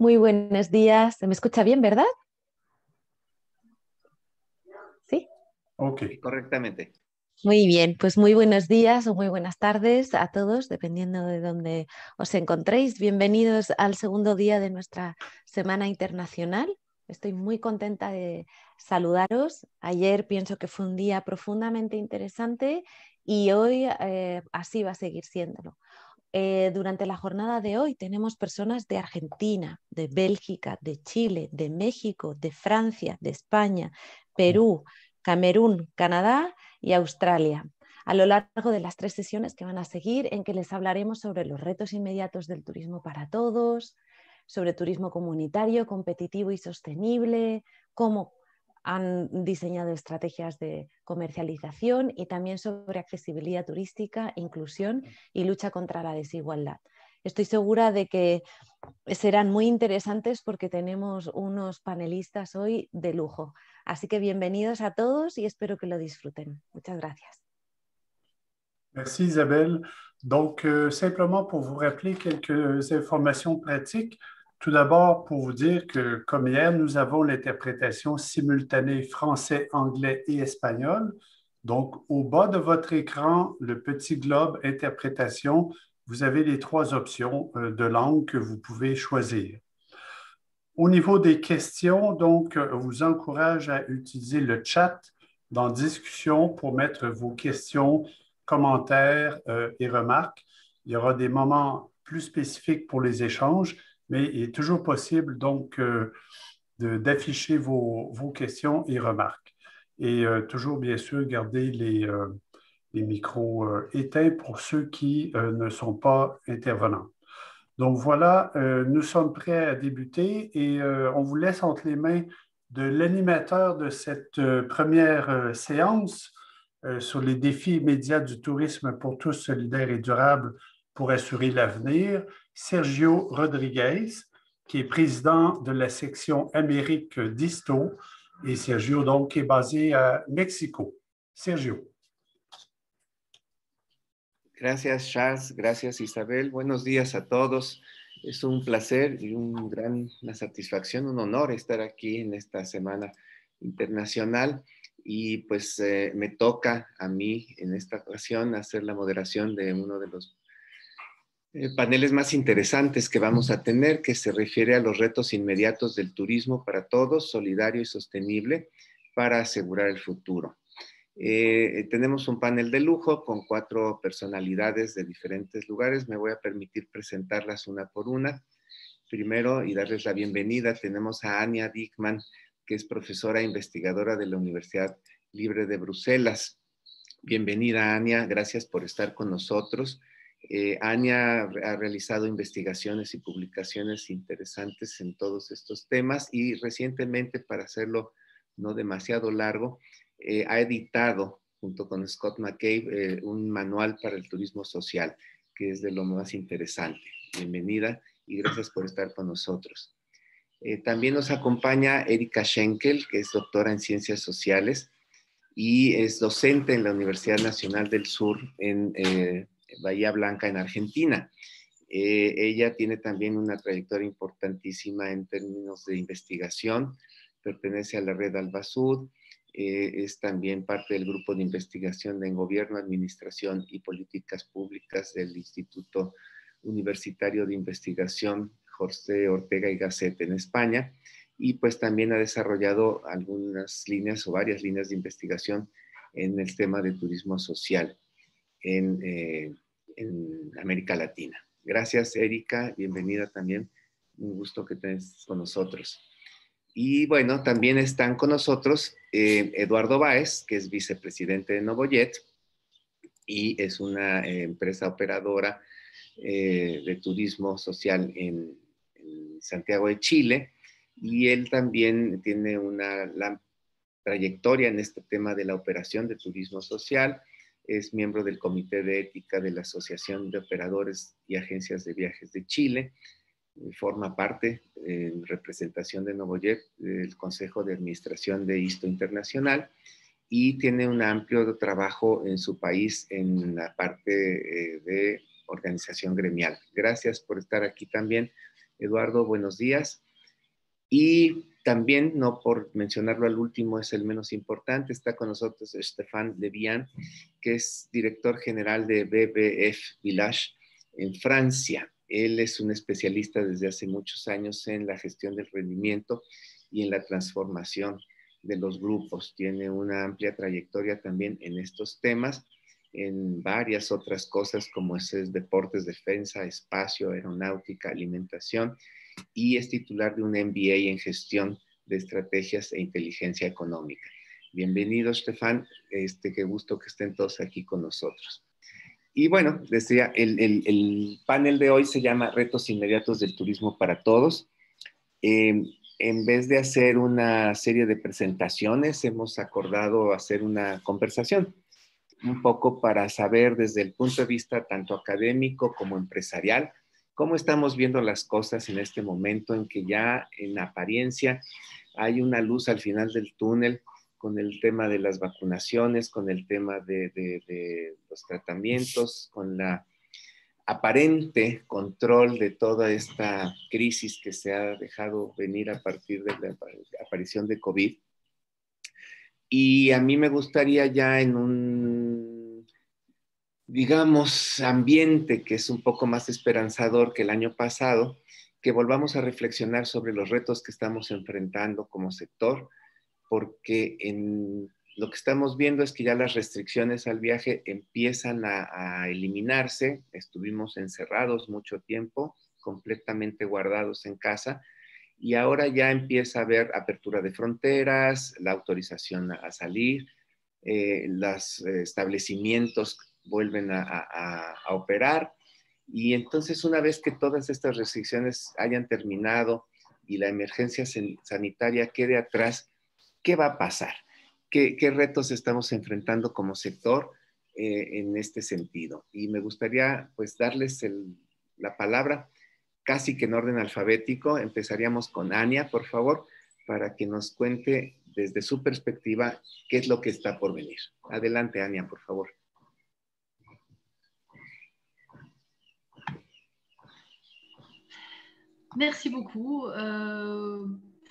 Muy buenos días. ¿Se me escucha bien, verdad? Sí. Ok. Correctamente. Muy bien, pues muy buenos días o muy buenas tardes a todos, dependiendo de dónde os encontréis. Bienvenidos al segundo día de nuestra Semana Internacional. Estoy muy contenta de saludaros. Ayer pienso que fue un día profundamente interesante y hoy así va a seguir siéndolo. Durante la jornada de hoy tenemos personas de Argentina, de Bélgica, de Chile, de México, de Francia, de España, Perú, Camerún, Canadá y Australia. A lo largo de las 3 sesiones que van a seguir, en que les hablaremos sobre los retos inmediatos del turismo para todos, sobre turismo comunitario, competitivo y sostenible, cómo han diseñado estrategias de comercialización y también sobre accesibilidad turística, inclusión y lucha contra la desigualdad. Estoy segura de que serán muy interesantes porque tenemos unos panelistas hoy de lujo. Así que bienvenidos a todos y espero que lo disfruten. Muchas gracias. Merci Isabelle. Donc, simplement pour vous rappeler quelques informations pratiques. Tout d'abord, pour vous dire que, comme hier, nous avons l'interprétation simultanée français, anglais et espagnol. Donc, au bas de votre écran, le petit globe interprétation, vous avez les 3 options de langue que vous pouvez choisir. Au niveau des questions, donc, je vous encourage à utiliser le chat dans discussion pour mettre vos questions, commentaires et remarques. Il y aura des moments plus spécifiques pour les échanges, mais il est toujours possible donc d'afficher vos questions et remarques. Et toujours, bien sûr, garder les micros éteints pour ceux qui ne sont pas intervenants. Donc voilà, nous sommes prêts à débuter et on vous laisse entre les mains de l'animateur de cette première séance sur les défis immédiats du tourisme pour tous, solidaire et durable pour assurer l'avenir, Sergio Rodriguez, qui est président de la section Amérique d'ISTO. Et Sergio, donc, est basé à Mexico. Sergio. Gracias, Charles. Gracias, Isabel. Buenos días a todos. Es un placer y una satisfacción, un honor estar aquí en esta Semana Internacional. Y pues me toca a mí en esta ocasión hacer la moderación de uno de los paneles más interesantes que vamos a tener, que se refiere a los retos inmediatos del turismo para todos, solidario y sostenible, para asegurar el futuro. Tenemos un panel de lujo con 4 personalidades de diferentes lugares. Me voy a permitir presentarlas una por una. Primero, y darles la bienvenida, tenemos a Anya Dickmann, que es profesora e investigadora de la Universidad Libre de Bruselas. Bienvenida, Anya. Gracias por estar con nosotros. Anya ha realizado investigaciones y publicaciones interesantes en todos estos temas y recientemente, para hacerlo no demasiado largo, ha editado junto con Scott McCabe un manual para el turismo social, que es de lo más interesante. Bienvenida y gracias por estar con nosotros. También nos acompaña Erika Schenkel, que es doctora en Ciencias Sociales y es docente en la Universidad Nacional del Sur en Bahía Blanca, en Argentina. Ella tiene también una trayectoria importantísima en términos de investigación, pertenece a la red Albasud, es también parte del grupo de investigación en Gobierno, Administración y Políticas Públicas del Instituto Universitario de Investigación José Ortega y Gasset en España, y pues también ha desarrollado algunas líneas o varias líneas de investigación en el tema de turismo social en América Latina. Gracias, Erika, bienvenida también, un gusto que estés con nosotros. Y bueno, también están con nosotros Eduardo Báez, que es vicepresidente de Novojet y es una empresa operadora de turismo social en Santiago de Chile, y él también tiene una trayectoria en este tema de la operación de turismo social. Es miembro del Comité de Ética de la Asociación de Operadores y Agencias de Viajes de Chile. Forma parte, en representación de Novojet, del Consejo de Administración de ISTO Internacional, y tiene un amplio trabajo en su país en la parte de organización gremial. Gracias por estar aquí también, Eduardo, buenos días. Y también, no por mencionarlo al último, es el menos importante, está con nosotros Stéphane Levian, que es director general de BBF Village en Francia. Él es un especialista desde hace muchos años en la gestión del rendimiento y en la transformación de los grupos. Tiene una amplia trayectoria también en estos temas, en varias otras cosas como es deportes, defensa, espacio, aeronáutica, alimentación, y es titular de un MBA en gestión de estrategias e inteligencia económica. Bienvenido, Stefan. Qué gusto que estén todos aquí con nosotros. Y bueno, decía, el panel de hoy se llama Retos Inmediatos del Turismo para Todos. En vez de hacer una serie de presentaciones, hemos acordado hacer una conversación, un poco para saber desde el punto de vista tanto académico como empresarial, cómo estamos viendo las cosas en este momento en que ya en apariencia hay una luz al final del túnel con el tema de las vacunaciones, con el tema de los tratamientos, con la aparente control de toda esta crisis que se ha dejado venir a partir de la aparición de COVID. Y a mí me gustaría ya en un, digamos, ambiente que es un poco más esperanzador que el año pasado, que volvamos a reflexionar sobre los retos que estamos enfrentando como sector, porque lo que estamos viendo es que ya las restricciones al viaje empiezan a eliminarse. Estuvimos encerrados mucho tiempo, completamente guardados en casa, y ahora ya empieza a haber apertura de fronteras, la autorización a salir, los establecimientos vuelven a operar, y entonces una vez que todas estas restricciones hayan terminado y la emergencia sanitaria quede atrás, ¿qué va a pasar? ¿Qué retos estamos enfrentando como sector en este sentido? Y me gustaría pues darles la palabra casi que en orden alfabético. Empezaríamos con Ania, por favor, para que nos cuente desde su perspectiva qué es lo que está por venir. Adelante, Ania, por favor. Merci beaucoup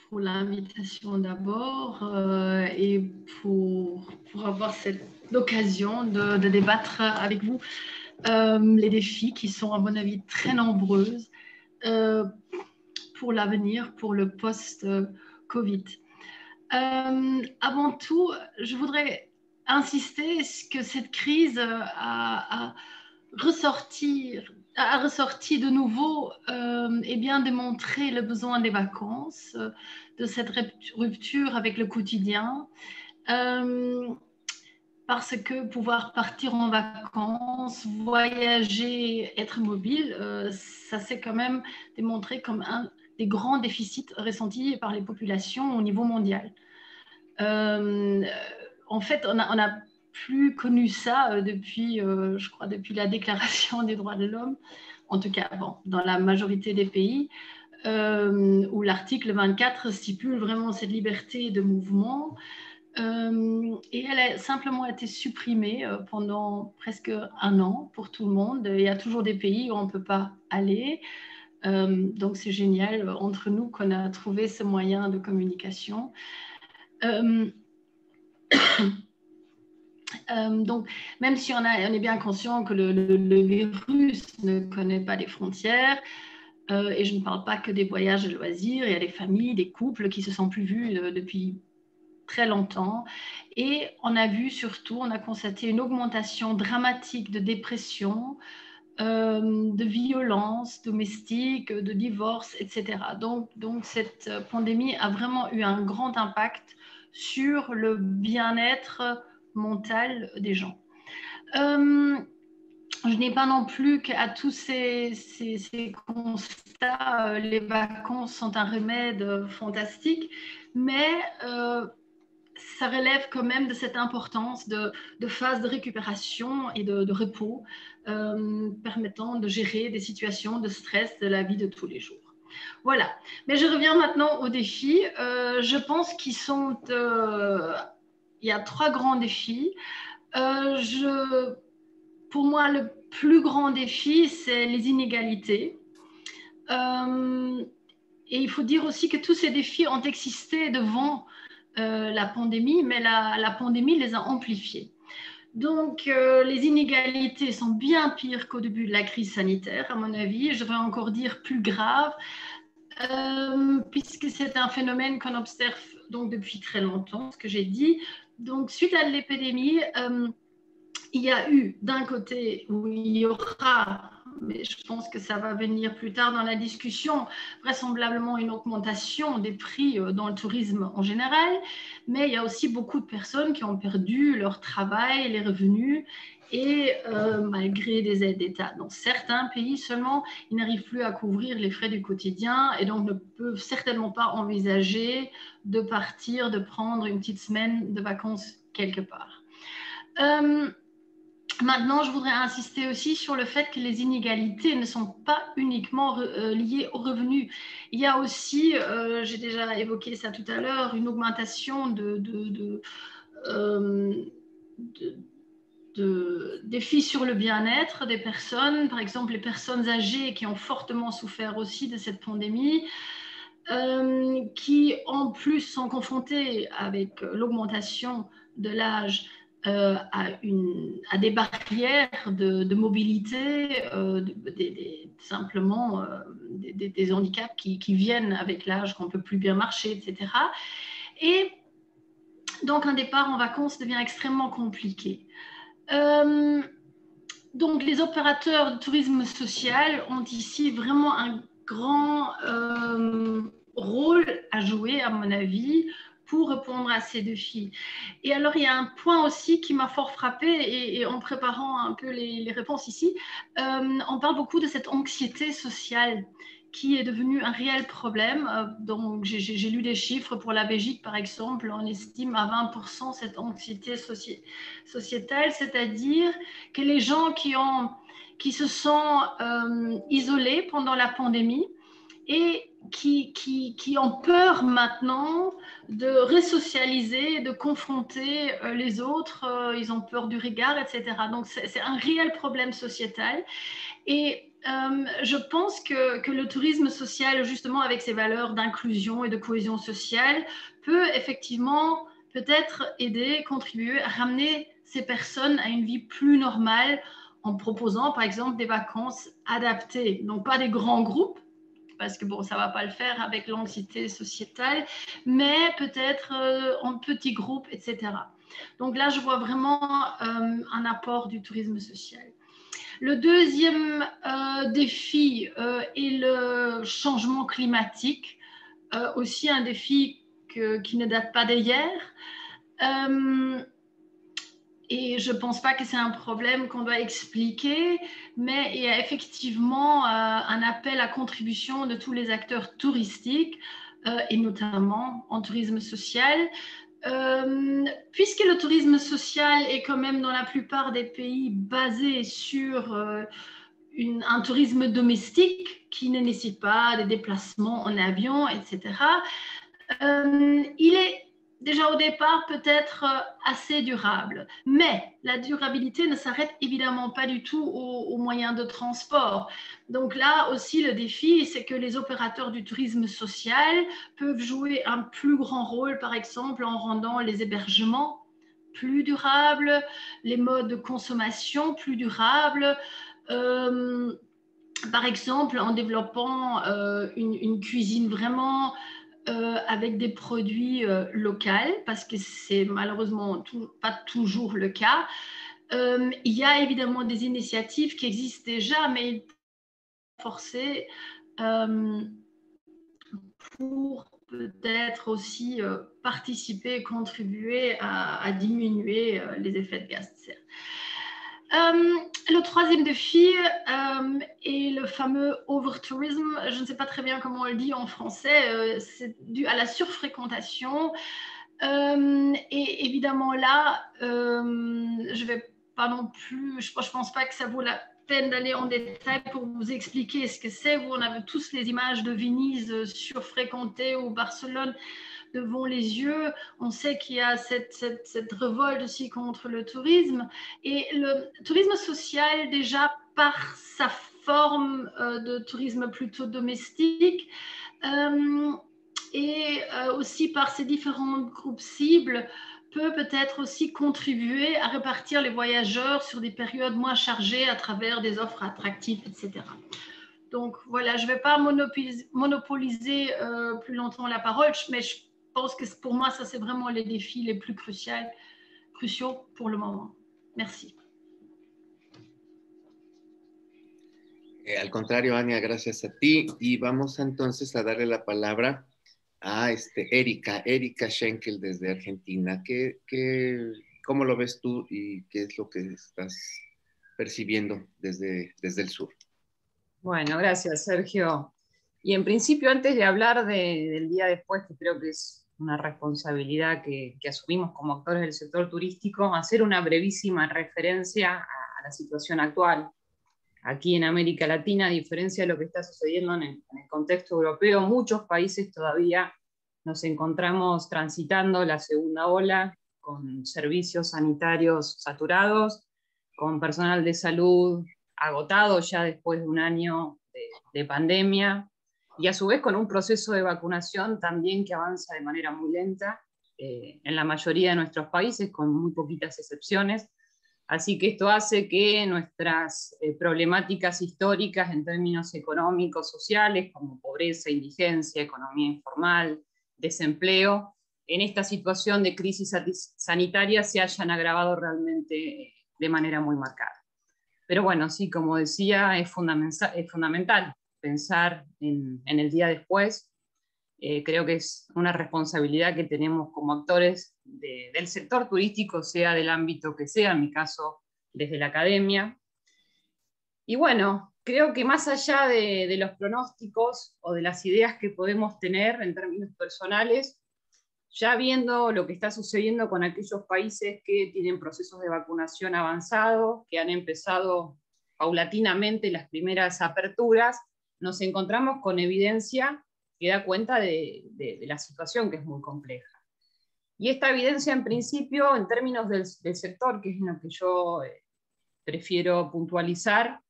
pour l'invitation d'abord et pour avoir l'occasion de débattre avec vous les défis qui sont à mon avis très nombreux pour l'avenir, pour le post-Covid. Avant tout, je voudrais insister que cette crise a ressorti de nouveau et bien démontré le besoin des vacances, de cette rupture avec le quotidien, parce que pouvoir partir en vacances, voyager, être mobile, ça s'est quand même démontré comme un des grands déficits ressentis par les populations au niveau mondial. En fait, on a plus connu ça depuis, je crois, depuis la Déclaration des droits de l'homme, en tout cas, bon, dans la majorité des pays, où l'article 24 stipule vraiment cette liberté de mouvement, et elle a simplement été supprimée pendant presque un an pour tout le monde. Il y a toujours des pays où on ne peut pas aller, donc c'est génial entre nous qu'on a trouvé ce moyen de communication. Donc, même si on est bien conscient que le virus ne connaît pas les frontières, et je ne parle pas que des voyages de loisirs, il y a des familles, des couples qui ne se sont plus vus depuis très longtemps. Et on a vu surtout, on a constaté une augmentation dramatique de dépression, de violence domestique, de divorce, etc. Donc cette pandémie a vraiment eu un grand impact sur le bien-être mental des gens. Je n'ai pas non plus qu'à tous ces constats, les vacances sont un remède fantastique, mais ça relève quand même de cette importance de phase de récupération et de repos permettant de gérer des situations de stress de la vie de tous les jours. Voilà, mais je reviens maintenant aux défis. Je pense qu'ils sont... il y a 3 grands défis. Pour moi, le plus grand défi, c'est les inégalités. Et il faut dire aussi que tous ces défis ont existé devant la pandémie, mais la pandémie les a amplifiés. Donc, les inégalités sont bien pires qu'au début de la crise sanitaire, à mon avis. Je vais encore dire plus grave, puisque c'est un phénomène qu'on observe donc, depuis très longtemps, ce que j'ai dit. Donc, suite à l'épidémie, il y a eu d'un côté où il y aura, mais je pense que ça va venir plus tard dans la discussion, vraisemblablement une augmentation des prix dans le tourisme en général, mais il y a aussi beaucoup de personnes qui ont perdu leur travail, les revenus, et malgré des aides d'État dans certains pays seulement, ils n'arrivent plus à couvrir les frais du quotidien et donc ne peuvent certainement pas envisager de partir, de prendre une petite semaine de vacances quelque part. Maintenant, je voudrais insister aussi sur le fait que les inégalités ne sont pas uniquement liées aux revenus. Il y a aussi, j'ai déjà évoqué ça tout à l'heure, une augmentation des défis sur le bien-être des personnes, par exemple les personnes âgées qui ont fortement souffert aussi de cette pandémie, qui en plus sont confrontées avec l'augmentation de l'âge à des barrières de mobilité, simplement des handicaps qui viennent avec l'âge, qu'on ne peut plus bien marcher, etc. Et donc un départ en vacances devient extrêmement compliqué. Donc les opérateurs de tourisme social ont ici vraiment un grand rôle à jouer, à mon avis, pour répondre à ces défis. Et alors, il y a un point aussi qui m'a fort frappée, et en préparant un peu les réponses ici, on parle beaucoup de cette anxiété sociale qui est devenue un réel problème. Donc, j'ai lu des chiffres pour la Belgique, par exemple, on estime à 20% cette anxiété sociétale, c'est-à-dire que les gens qui se sont isolés pendant la pandémie et qui ont peur maintenant de resocialiser, de confronter les autres, ils ont peur du regard, etc. Donc, c'est un réel problème sociétal. Et je pense que le tourisme social, justement avec ses valeurs d'inclusion et de cohésion sociale, peut effectivement peut-être aider, contribuer à ramener ces personnes à une vie plus normale en proposant par exemple des vacances adaptées. Donc pas des grands groupes, parce que bon, ça ne va pas le faire avec l'anxiété sociétale, mais peut-être en petits groupes, etc. Donc là, je vois vraiment un apport du tourisme social. Le deuxième défi est le changement climatique, aussi un défi qui ne date pas d'hier. Et je ne pense pas que c'est un problème qu'on doit expliquer, mais il y a effectivement un appel à contribution de tous les acteurs touristiques, et notamment en tourisme social. Puisque le tourisme social est quand même dans la plupart des pays basé sur un tourisme domestique qui ne nécessite pas des déplacements en avion, etc., il est déjà au départ peut-être assez durable. Mais la durabilité ne s'arrête évidemment pas du tout aux moyens de transport. Donc là aussi, le défi, c'est que les opérateurs du tourisme social peuvent jouer un plus grand rôle, par exemple, en rendant les hébergements plus durables, les modes de consommation plus durables, par exemple, en développant une cuisine vraiment avec des produits locaux, parce que c'est malheureusement pas toujours le cas. Il y a évidemment des initiatives qui existent déjà, mais il faut forcer pour peut-être aussi participer et contribuer à diminuer les effets de gaz de serre. Le troisième défi est le fameux overtourisme. Je ne sais pas très bien comment on le dit en français. C'est dû à la surfréquentation. Et évidemment là, je ne vais pas non plus, je ne pense pas que ça vaut la peine d'aller en détail pour vous expliquer ce que c'est. On a tous les images de Venise surfréquentée ou Barcelone devant les yeux. On sait qu'il y a cette révolte aussi contre le tourisme. Et le tourisme social, déjà par sa forme de tourisme plutôt domestique et aussi par ces différents groupes cibles peut-être aussi contribuer à répartir les voyageurs sur des périodes moins chargées à travers des offres attractives, etc. Donc voilà, je ne vais pas monopoliser plus longtemps la parole, mais je pense que pour moi, ça c'est vraiment les défis les plus cruciaux pour le moment. Merci. Al contrario, Ania, gracias a ti. Y vamos entonces a darle la palabra a Erika Schenkel desde Argentina. ¿Cómo lo ves tú y qué es lo que estás percibiendo desde el sur? Bueno, gracias, Sergio. Y en principio, antes de hablar del día después, que creo que es una responsabilidad que asumimos como actores del sector turístico, hacer una brevísima referencia a la situación actual. Aquí en América Latina, a diferencia de lo que está sucediendo en el contexto europeo, muchos países todavía nos encontramos transitando la segunda ola con servicios sanitarios saturados, con personal de salud agotado ya después de un año de pandemia, y a su vez con un proceso de vacunación también que avanza de manera muy lenta en la mayoría de nuestros países, con muy poquitas excepciones. Así que esto hace que nuestras problemáticas históricas en términos económicos, sociales, como pobreza, indigencia, economía informal, desempleo, en esta situación de crisis sanitaria se hayan agravado realmente de manera muy marcada. Pero bueno, sí, como decía, es fundamental pensar en el día después. Creo que es una responsabilidad que tenemos como actores del sector turístico, sea del ámbito que sea, en mi caso desde la academia. Y bueno, creo que más allá de los pronósticos o de las ideas que podemos tener en términos personales, ya viendo lo que está sucediendo con aquellos países que tienen procesos de vacunación avanzados, que han empezado paulatinamente las primeras aperturas, nos encontramos con evidencia que da cuenta de la situación, que es muy compleja. Y esta evidencia, en principio, en términos del sector, que es lo que yo prefiero puntualizar,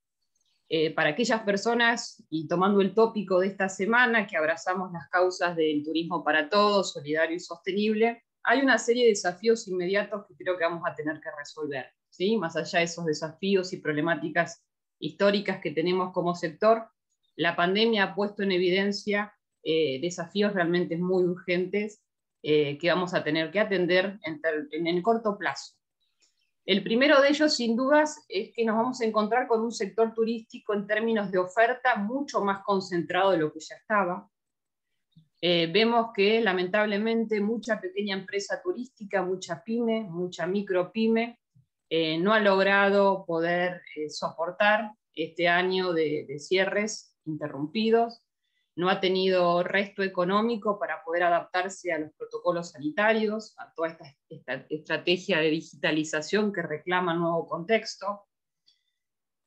para aquellas personas, y tomando el tópico de esta semana, que abrazamos las causas del turismo para todos, solidario y sostenible, hay una serie de desafíos inmediatos que creo que vamos a tener que resolver, ¿sí? Más allá de esos desafíos y problemáticas históricas que tenemos como sector, la pandemia ha puesto en evidencia desafíos realmente muy urgentes que vamos a tener que atender en el corto plazo. El primero de ellos, sin dudas, es que nos vamos a encontrar con un sector turístico en términos de oferta mucho más concentrado de lo que ya estaba. Vemos que lamentablemente mucha pequeña empresa turística, mucha pyme, mucha micropyme, no ha logrado poder soportar este año de cierres interrumpidos, no ha tenido resto económico para poder adaptarse a los protocolos sanitarios, a toda esta estrategia de digitalización que reclama el nuevo contexto,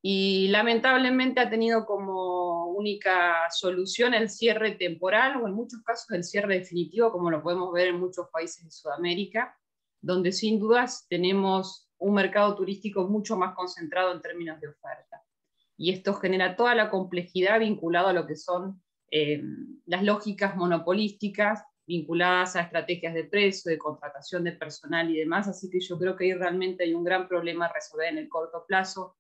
y lamentablemente ha tenido como única solución el cierre temporal, o en muchos casos el cierre definitivo, como lo podemos ver en muchos países de Sudamérica, donde sin dudas tenemos un mercado turístico mucho más concentrado en términos de oferta. Y esto genera toda la complejidad vinculada a lo que son las lógicas monopolísticas vinculadas a estrategias de precio, de contratación de personal y demás, así que yo creo que ahí realmente hay un gran problema a resolver en el corto plazo,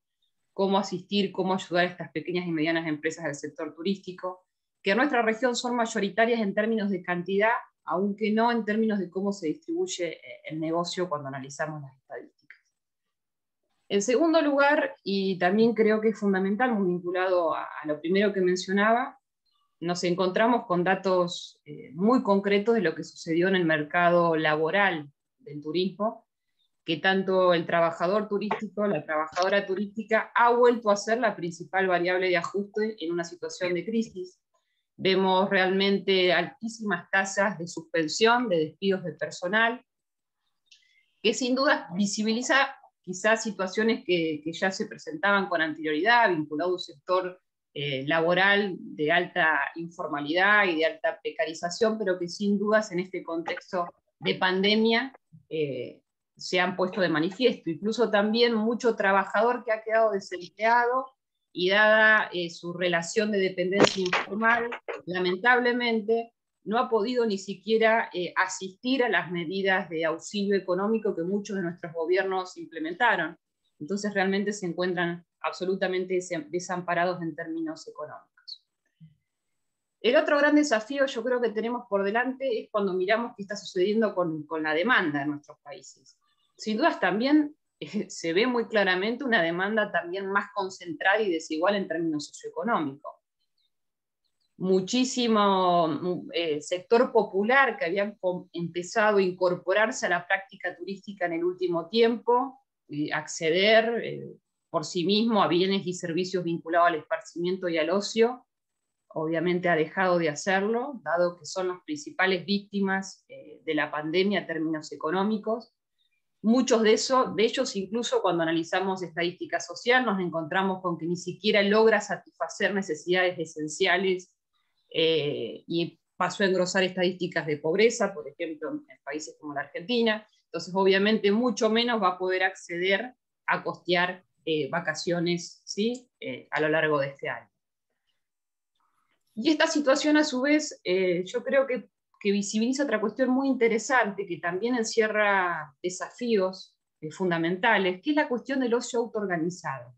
cómo asistir, cómo ayudar a estas pequeñas y medianas empresas del sector turístico, que en nuestra región son mayoritarias en términos de cantidad, aunque no en términos de cómo se distribuye el negocio cuando analizamos las estadísticas. En segundo lugar, y también creo que es fundamental, muy vinculado a lo primero que mencionaba, nos encontramos con datos muy concretos de lo que sucedió en el mercado laboral del turismo, que tanto el trabajador turístico, la trabajadora turística, ha vuelto a ser la principal variable de ajuste en una situación de crisis. Vemos realmente altísimas tasas de suspensión, de despidos de personal, que sin duda visibiliza quizás situaciones que ya se presentaban con anterioridad, vinculado a un sector laboral de alta informalidad y de alta precarización, pero que sin dudas en este contexto de pandemia se han puesto de manifiesto. Incluso también mucho trabajador que ha quedado desempleado y dada su relación de dependencia informal, lamentablemente no ha podido ni siquiera asistir a las medidas de auxilio económico que muchos de nuestros gobiernos implementaron. Entonces realmente se encuentran absolutamente desamparados en términos económicos. El otro gran desafío yo creo que tenemos por delante es cuando miramos qué está sucediendo con la demanda en nuestros países. Sin dudas también se ve muy claramente una demanda también más concentrada y desigual en términos socioeconómicos. Muchísimo sector popular que había empezado a incorporarse a la práctica turística en el último tiempo, acceder por sí mismo a bienes y servicios vinculados al esparcimiento y al ocio, obviamente ha dejado de hacerlo, dado que son las principales víctimas de la pandemia en términos económicos. Muchos de ellos, incluso cuando analizamos estadística social, nos encontramos con que ni siquiera logra satisfacer necesidades esenciales y pasó a engrosar estadísticas de pobreza, por ejemplo, en países como la Argentina. Entonces, obviamente, mucho menos va a poder acceder a costear vacaciones, ¿sí? A lo largo de este año. Y esta situación, a su vez, yo creo que visibiliza otra cuestión muy interesante, que también encierra desafíos fundamentales, que es la cuestión del ocio autoorganizado.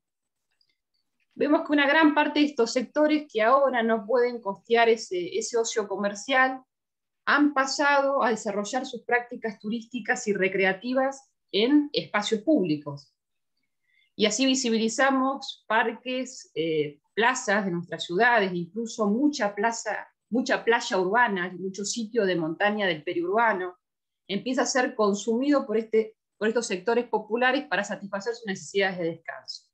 Vemos que una gran parte de estos sectores que ahora no pueden costear ese ocio comercial, han pasado a desarrollar sus prácticas turísticas y recreativas en espacios públicos. Y así visibilizamos parques, plazas de nuestras ciudades, incluso mucha playa urbana, mucho sitio de montaña del periurbano, empieza a ser consumido por estos sectores populares para satisfacer sus necesidades de descanso.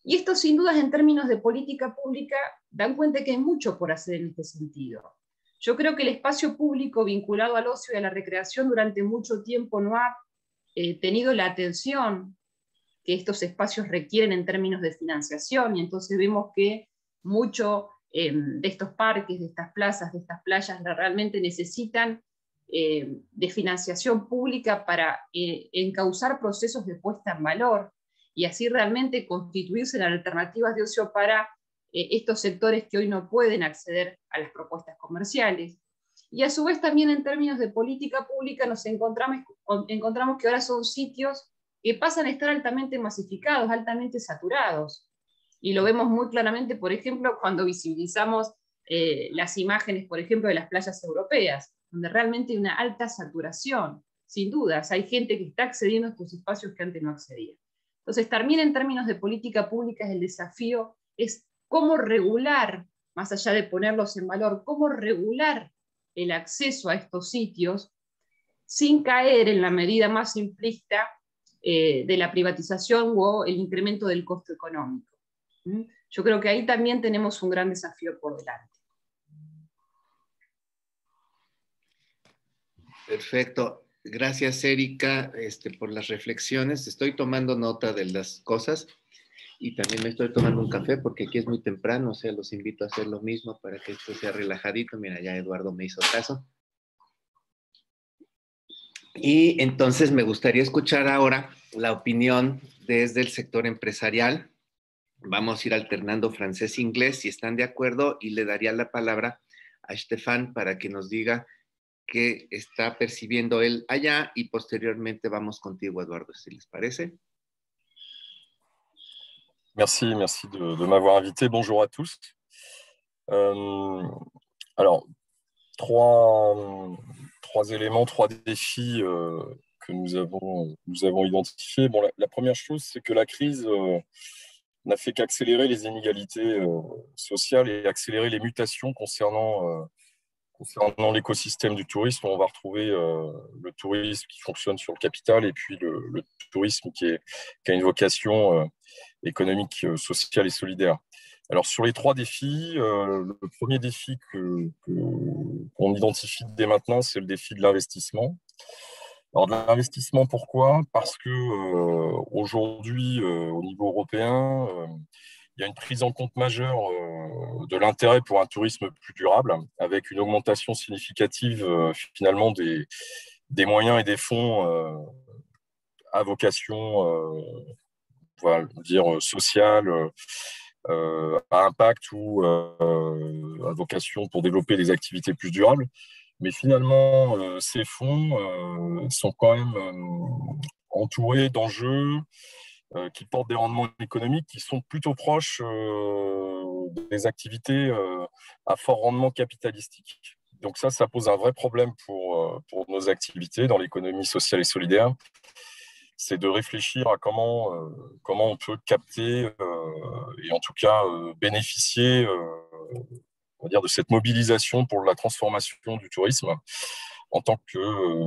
Y esto, sin dudas, en términos de política pública, dan cuenta que hay mucho por hacer en este sentido. Yo creo que el espacio público vinculado al ocio y a la recreación durante mucho tiempo no ha tenido la atención que estos espacios requieren en términos de financiación, y entonces vemos que mucho de estos parques, de estas plazas, de estas playas, realmente necesitan de financiación pública para encauzar procesos de puesta en valor, y así realmente constituirse en alternativas de ocio para estos sectores que hoy no pueden acceder a las propuestas comerciales. Y a su vez también en términos de política pública nos encontramos que ahora son sitios que pasan a estar altamente masificados, altamente saturados. Y lo vemos muy claramente, por ejemplo, cuando visibilizamos las imágenes, por ejemplo, de las playas europeas, donde realmente hay una alta saturación. Sin dudas, hay gente que está accediendo a estos espacios que antes no accedía. Entonces, también en términos de política pública, el desafío es cómo regular, más allá de ponerlos en valor, cómo regular el acceso a estos sitios sin caer en la medida más simplista de la privatización o el incremento del costo económico. Yo creo que ahí también tenemos un gran desafío por delante. Perfecto. Gracias, Erika, por las reflexiones. Estoy tomando nota de las cosas y también me estoy tomando un café porque aquí es muy temprano, o sea, los invito a hacer lo mismo para que esto sea relajadito. Mira, ya Eduardo me hizo caso. Y entonces me gustaría escuchar ahora la opinión desde el sector empresarial. Vamos a ir alternando francés-inglés, si están de acuerdo, y le daría la palabra a Stéphane para que nos diga qué está percibiendo él allá, y posteriormente vamos contigo, Eduardo, si les parece. Merci de m'avoir invité. Bonjour à tous. Alors, trois éléments, trois défis que nous avons identifiés. Bon, la première chose, c'est que la crise n'a fait qu'accélérer les inégalités sociales et accélérer les mutations concernant l'écosystème du tourisme. On va retrouver le tourisme qui fonctionne sur le capital et puis le tourisme qui a une vocation économique, sociale et solidaire. Alors, sur les trois défis, le premier défi qu'on identifie dès maintenant, c'est le défi de l'investissement. Alors, de l'investissement, pourquoi ? Parce que aujourd'hui, au niveau européen, il y a une prise en compte majeure de l'intérêt pour un tourisme plus durable, avec une augmentation significative finalement des moyens et des fonds à vocation, on va dire, sociale à impact ou à vocation pour développer des activités plus durables. Mais finalement, ces fonds sont quand même entourés d'enjeux qui portent des rendements économiques qui sont plutôt proches des activités à fort rendement capitalistique. Donc ça pose un vrai problème pour nos activités dans l'économie sociale et solidaire. C'est de réfléchir à comment on peut capter et en tout cas bénéficier on va dire, de cette mobilisation pour la transformation du tourisme en tant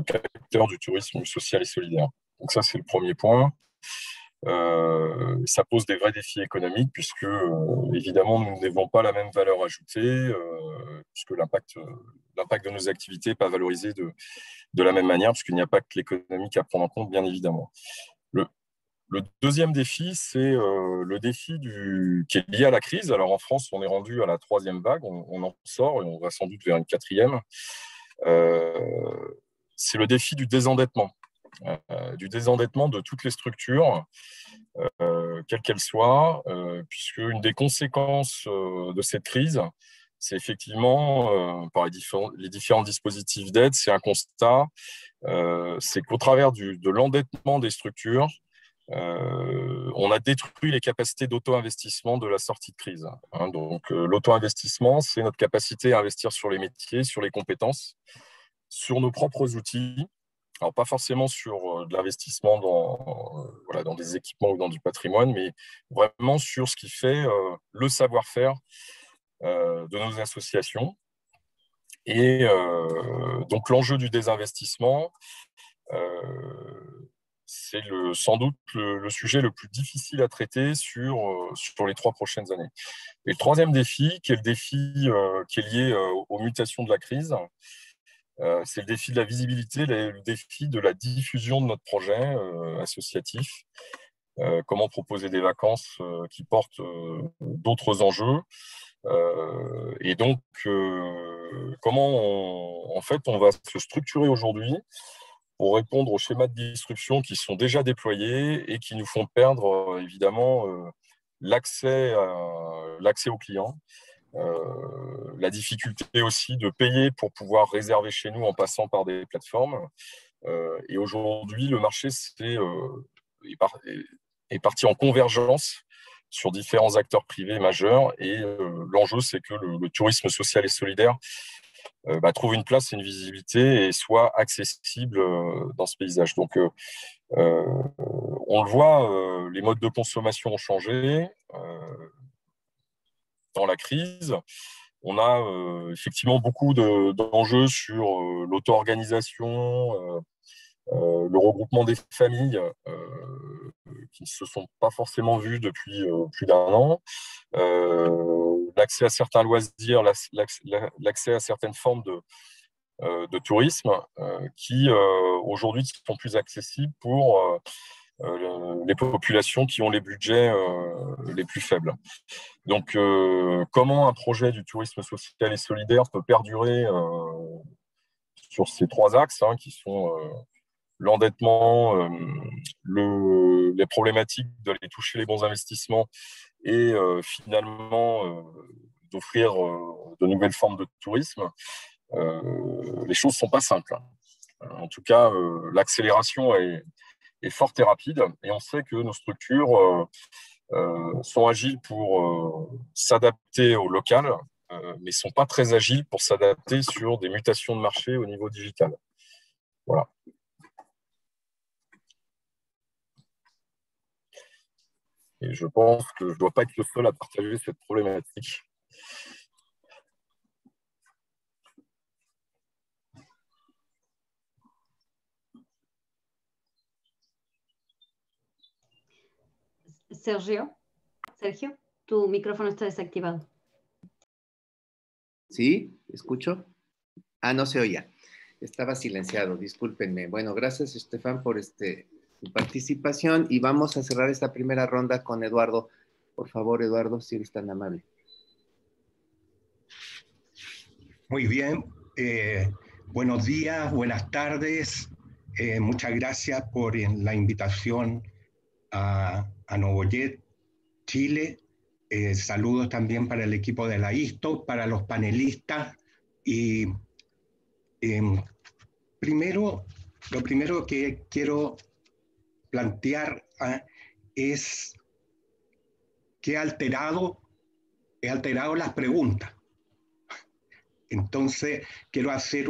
qu'acteur du tourisme social et solidaire. Donc ça, c'est le premier point. Ça pose des vrais défis économiques puisque, évidemment, nous n'avons pas la même valeur ajoutée puisque l'impact de nos activités n'est pas valorisé de la même manière puisqu'il n'y a pas que l'économique à prendre en compte, bien évidemment. Le deuxième défi, c'est le défi qui est lié à la crise. Alors en France, on est rendu à la 3e vague, on en sort et on va sans doute vers une 4e. C'est le défi du désendettement de toutes les structures, quelles qu'elles soient, puisque une des conséquences de cette crise, c'est effectivement, par les différents dispositifs d'aide, c'est un constat, c'est qu'au travers de l'endettement des structures, on a détruit les capacités d'auto-investissement de la sortie de crise. Donc, l'auto-investissement, c'est notre capacité à investir sur les métiers, sur les compétences, sur nos propres outils. Alors, pas forcément sur de l'investissement dans des équipements ou dans du patrimoine, mais vraiment sur ce qui fait le savoir-faire de nos associations. Et donc, l'enjeu du désinvestissement, c'est sans doute le sujet le plus difficile à traiter sur les 3 prochaines années. Et le troisième défi, qui est le défi qui est lié aux mutations de la crise, c'est le défi de la visibilité, le défi de la diffusion de notre projet associatif. Comment proposer des vacances qui portent d'autres enjeux. Et donc, comment on va se structurer aujourd'hui pour répondre aux schémas de distribution qui sont déjà déployés et qui nous font perdre, évidemment, l'accès aux clients. La difficulté aussi de payer pour pouvoir réserver chez nous en passant par des plateformes. Et aujourd'hui, le marché est parti en convergence sur différents acteurs privés majeurs. Et l'enjeu, c'est que le tourisme social et solidaire trouve une place et une visibilité et soit accessible dans ce paysage. Donc, on le voit, les modes de consommation ont changé. Dans la crise, on a effectivement beaucoup d'enjeux sur l'auto-organisation, le regroupement des familles qui ne se sont pas forcément vues depuis plus d'1 an, l'accès à certains loisirs, l'accès à certaines formes de tourisme qui aujourd'hui sont plus accessibles pour les populations qui ont les budgets les plus faibles. Donc, comment un projet du tourisme social et solidaire peut perdurer sur ces 3 axes qui sont l'endettement, les problématiques d'aller toucher les bons investissements et finalement d'offrir de nouvelles formes de tourisme, les choses ne sont pas simples. En tout cas, l'accélération est forte et rapide et on sait que nos structures sont agiles pour s'adapter au local, mais ne sont pas très agiles pour s'adapter sur des mutations de marché au niveau digital. Voilà. Et je pense que je ne dois pas être le seul à partager cette problématique. Sergio, tu micrófono está desactivado. ¿Sí? ¿Escucho? Ah, no se oía. Estaba silenciado, discúlpenme. Bueno, gracias, Estefan, por tu participación y vamos a cerrar esta primera ronda con Eduardo. Por favor, Eduardo, si eres tan amable. Muy bien. Buenos días, buenas tardes. Muchas gracias por la invitación a Novojet Chile. Saludos también para el equipo de la ISTO, para los panelistas. Y lo primero que quiero plantear es que he alterado las preguntas. Entonces, quiero hacer...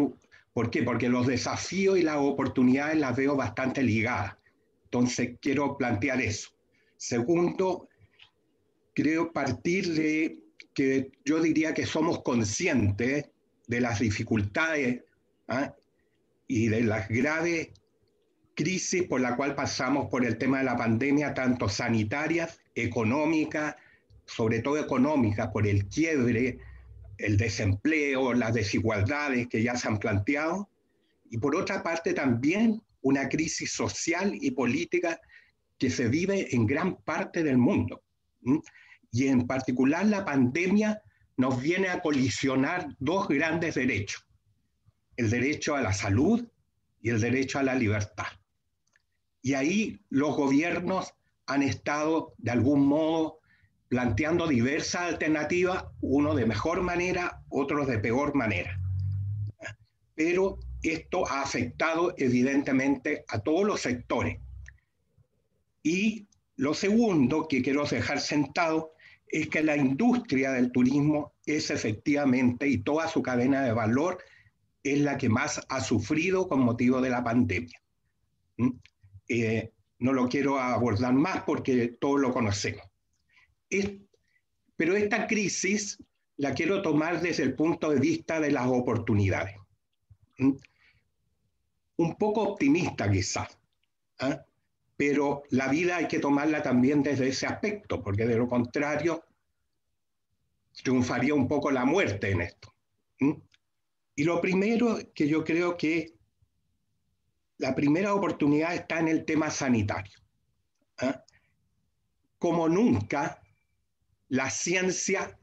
¿Por qué? Porque los desafíos y las oportunidades las veo bastante ligadas. Entonces, quiero plantear eso. Segundo, creo partir de que yo diría que somos conscientes de las dificultades y de las graves crisis por la cual pasamos por el tema de la pandemia, tanto sanitarias, económicas, sobre todo económicas, por el quiebre, el desempleo, las desigualdades que ya se han planteado, y por otra parte también una crisis social y política que se vive en gran parte del mundo. Y en particular la pandemia nos viene a colisionar dos grandes derechos: el derecho a la salud y el derecho a la libertad. Y ahí los gobiernos han estado de algún modo planteando diversas alternativas, uno de mejor manera, otros de peor manera. Pero esto ha afectado evidentemente a todos los sectores. Y lo segundo que quiero dejar sentado es que la industria del turismo es efectivamente, y toda su cadena de valor, es la que más ha sufrido con motivo de la pandemia. No lo quiero abordar más porque todos lo conocemos. Pero esta crisis la quiero tomar desde el punto de vista de las oportunidades. Un poco optimista quizás, pero la vida hay que tomarla también desde ese aspecto, porque de lo contrario triunfaría un poco la muerte en esto. Y lo primero que yo creo que la primera oportunidad está en el tema sanitario. Como nunca, la ciencia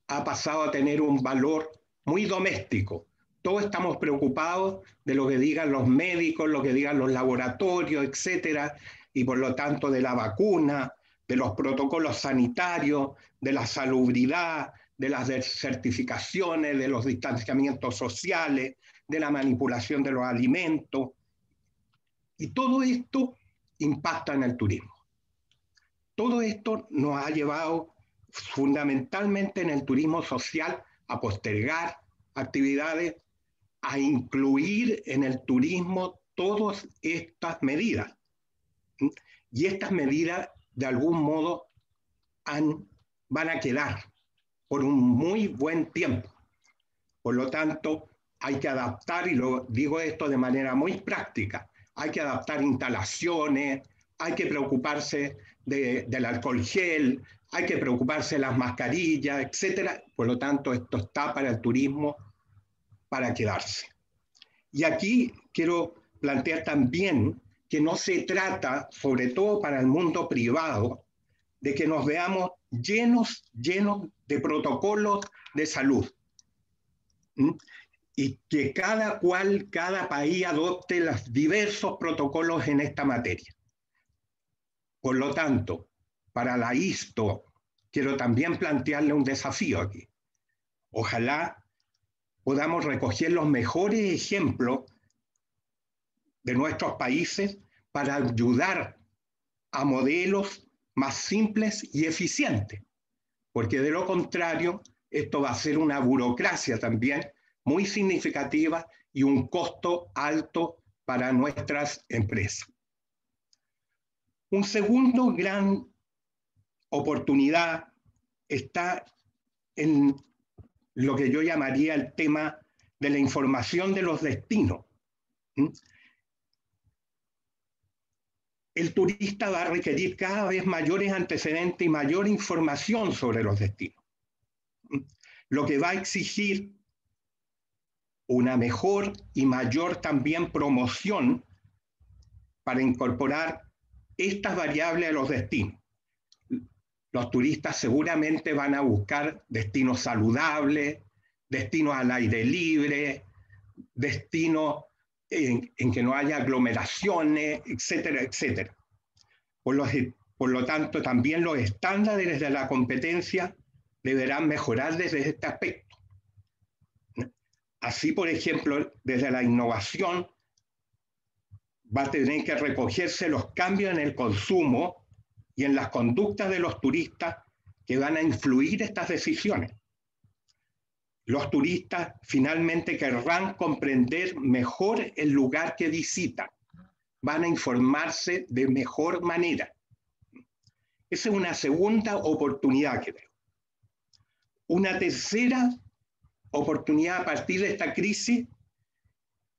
ha pasado a tener un valor muy doméstico. Todos estamos preocupados de lo que digan los médicos, lo que digan los laboratorios, etcétera, y por lo tanto de la vacuna, de los protocolos sanitarios, de la salubridad, de las certificaciones, de los distanciamientos sociales, de la manipulación de los alimentos. Y todo esto impacta en el turismo. Todo esto nos ha llevado fundamentalmente en el turismo social a postergar actividades, a incluir en el turismo todas estas medidas. Y estas medidas, de algún modo, van a quedar por un muy buen tiempo. Por lo tanto, hay que adaptar, y lo digo esto de manera muy práctica, hay que adaptar instalaciones, hay que preocuparse del alcohol gel, hay que preocuparse de las mascarillas, etcétera. Por lo tanto, esto está para el turismo para quedarse. Y aquí quiero plantear también que no se trata, sobre todo para el mundo privado, de que nos veamos llenos de protocolos de salud. Y que cada país adopte los diversos protocolos en esta materia. Por lo tanto, para la ISTO, quiero también plantearle un desafío aquí. Ojalá podamos recoger los mejores ejemplos de nuestros países para ayudar a modelos más simples y eficientes, porque de lo contrario, esto va a ser una burocracia también muy significativa y un costo alto para nuestras empresas. Un segundo gran oportunidad está en lo que yo llamaría el tema de la información de los destinos. El turista va a requerir cada vez mayores antecedentes y mayor información sobre los destinos, lo que va a exigir una mejor y mayor también promoción para incorporar estas variables a los destinos. Los turistas seguramente van a buscar destinos saludables, destinos al aire libre, destinos en que no haya aglomeraciones, etcétera, etcétera. Por Por lo tanto, también los estándares de la competencia deberán mejorar desde este aspecto. Así, por ejemplo, desde la innovación va a tener que recogerse los cambios en el consumo y en las conductas de los turistas que van a influir estas decisiones. Los turistas finalmente querrán comprender mejor el lugar que visitan, van a informarse de mejor manera. Esa es una segunda oportunidad que veo. Una tercera oportunidad a partir de esta crisis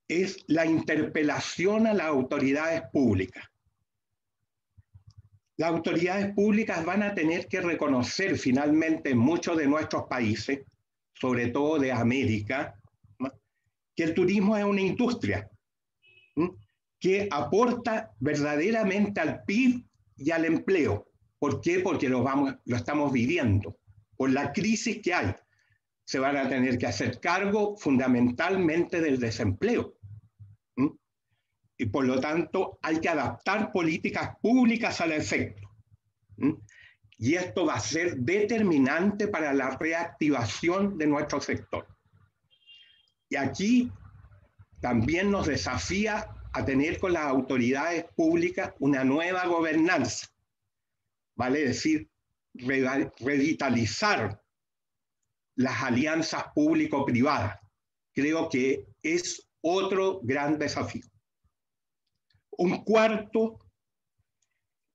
es la interpelación a las autoridades públicas. Las autoridades públicas van a tener que reconocer finalmente en muchos de nuestros países, sobre todo de América, que el turismo es una industria que aporta verdaderamente al PIB y al empleo. ¿Por qué? Porque lo estamos viviendo. Por la crisis que hay, se van a tener que hacer cargo fundamentalmente del desempleo. Y por lo tanto hay que adaptar políticas públicas al efecto. Y esto va a ser determinante para la reactivación de nuestro sector. Y aquí también nos desafía a tener con las autoridades públicas una nueva gobernanza, vale decir, revitalizar las alianzas público-privadas. Creo que es otro gran desafío. Un cuarto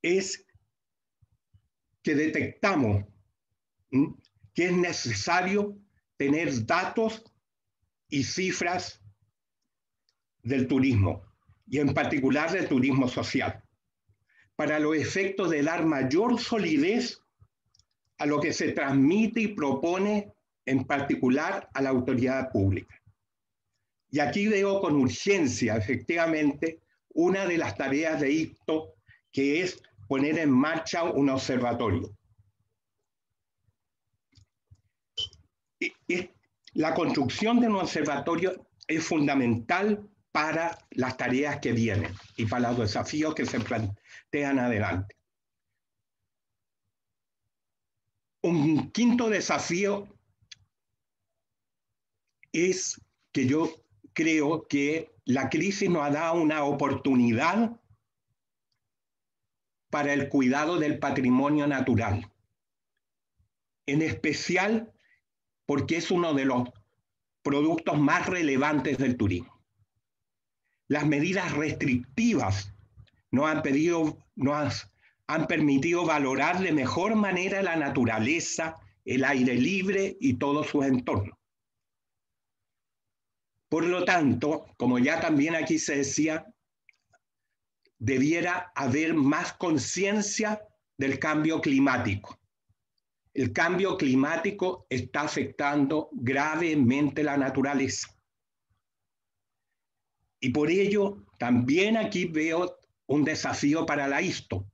es que detectamos que es necesario tener datos y cifras del turismo, y en particular del turismo social, para los efectos de dar mayor solidez a lo que se transmite y propone, en particular a la autoridad pública. Y aquí veo con urgencia, efectivamente, una de las tareas de ICTO, que es poner en marcha un observatorio. La construcción de un observatorio es fundamental para las tareas que vienen y para los desafíos que se plantean adelante. Un quinto desafío es que yo creo que la crisis nos ha dado una oportunidad para el cuidado del patrimonio natural, en especial porque es uno de los productos más relevantes del turismo. Las medidas restrictivas nos han permitido valorar de mejor manera la naturaleza, el aire libre y todos sus entornos. Por lo tanto, como ya también aquí se decía, debiera haber más conciencia del cambio climático. El cambio climático está afectando gravemente la naturaleza. Y por ello, también aquí veo un desafío para la ICTO.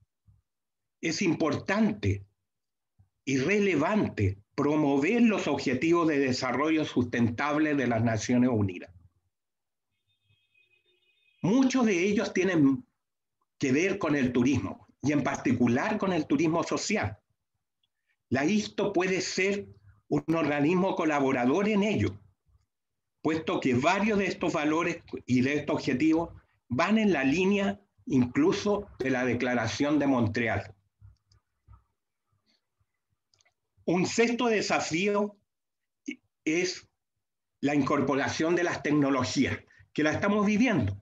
Es importante y relevante promover los objetivos de desarrollo sustentable de las Naciones Unidas. Muchos de ellos tienen que ver con el turismo, y en particular con el turismo social. La ICTO puede ser un organismo colaborador en ello, puesto que varios de estos valores y de estos objetivos van en la línea incluso de la Declaración de Montreal. Un sexto desafío es la incorporación de las tecnologías, que la estamos viviendo.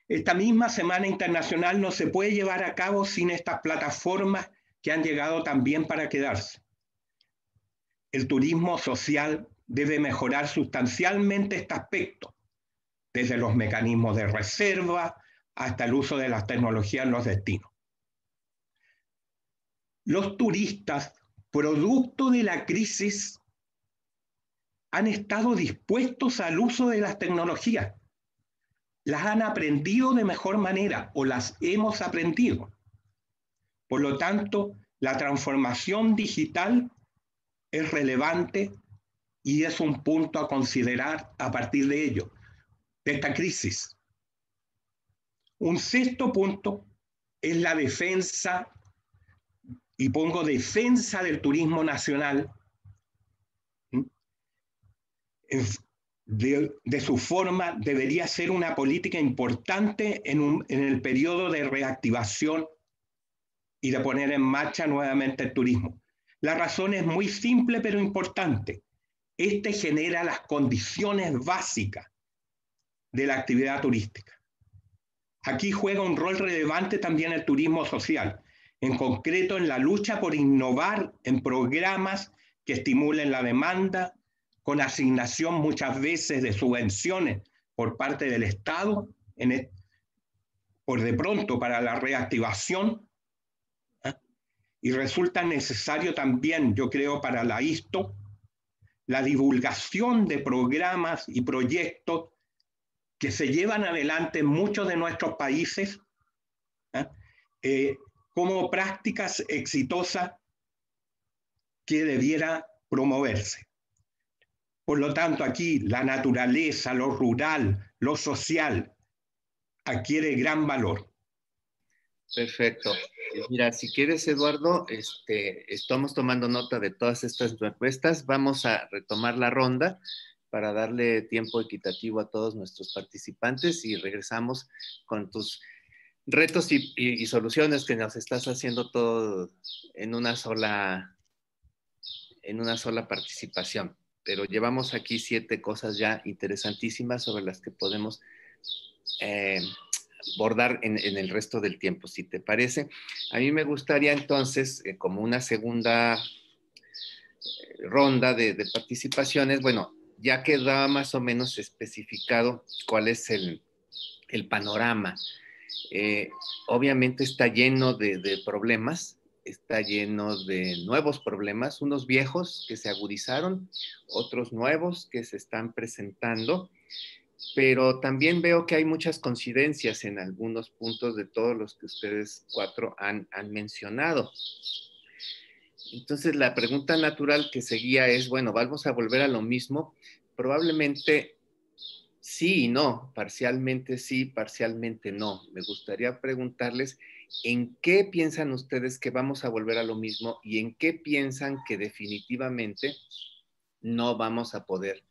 Esta misma Semana Internacional no se puede llevar a cabo sin estas plataformas que han llegado también para quedarse. El turismo social debe mejorar sustancialmente este aspecto, desde los mecanismos de reserva hasta el uso de las tecnologías en los destinos. Los turistas, producto de la crisis, han estado dispuestos al uso de las tecnologías. Las han aprendido de mejor manera o las hemos aprendido. Por lo tanto, la transformación digital es relevante y es un punto a considerar a partir de ello, de esta crisis. Un sexto punto es la defensa, y pongo defensa del turismo nacional, de su forma. Debería ser una política importante en el periodo de reactivación y de poner en marcha nuevamente el turismo. La razón es muy simple pero importante. Este genera las condiciones básicas de la actividad turística. Aquí juega un rol relevante también el turismo social, en concreto en la lucha por innovar en programas que estimulen la demanda, con asignación muchas veces de subvenciones por parte del Estado, por de pronto para la reactivación, y resulta necesario también, yo creo, para la ISTO, la divulgación de programas y proyectos que se llevan adelante en muchos de nuestros países como prácticas exitosas que debiera promoverse. Por lo tanto, aquí la naturaleza, lo rural, lo social, adquiere gran valor. Perfecto. Mira, si quieres, Eduardo, estamos tomando nota de todas estas respuestas. Vamos a retomar la ronda para darle tiempo equitativo a todos nuestros participantes y regresamos con tus retos y soluciones que nos estás haciendo todo en una sola participación. Pero llevamos aquí 7 cosas ya interesantísimas sobre las que podemos abordar en el resto del tiempo, si te parece. A mí me gustaría entonces, como una segunda ronda de participaciones, bueno, ya quedaba más o menos especificado cuál es el panorama. Obviamente está lleno de problemas, está lleno de nuevos problemas, unos viejos que se agudizaron, otros nuevos que se están presentando, pero también veo que hay muchas coincidencias en algunos puntos de todos los que ustedes 4 han mencionado. Entonces la pregunta natural que seguía es, bueno, vamos a volver a lo mismo, probablemente sí y no, parcialmente sí, parcialmente no. Me gustaría preguntarles en qué piensan ustedes que vamos a volver a lo mismo y en qué piensan que definitivamente no vamos a poder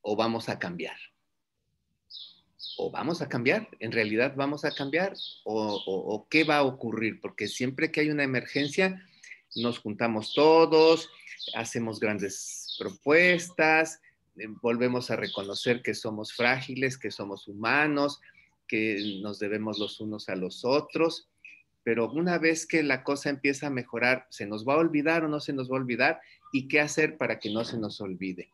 o vamos a cambiar. O vamos a cambiar, en realidad vamos a cambiar, o qué va a ocurrir, porque siempre que hay una emergencia nos juntamos todos, hacemos grandes propuestas, volvemos a reconocer que somos frágiles, que somos humanos, que nos debemos los unos a los otros, pero una vez que la cosa empieza a mejorar, ¿se nos va a olvidar o no se nos va a olvidar? ¿Y qué hacer para que no se nos olvide?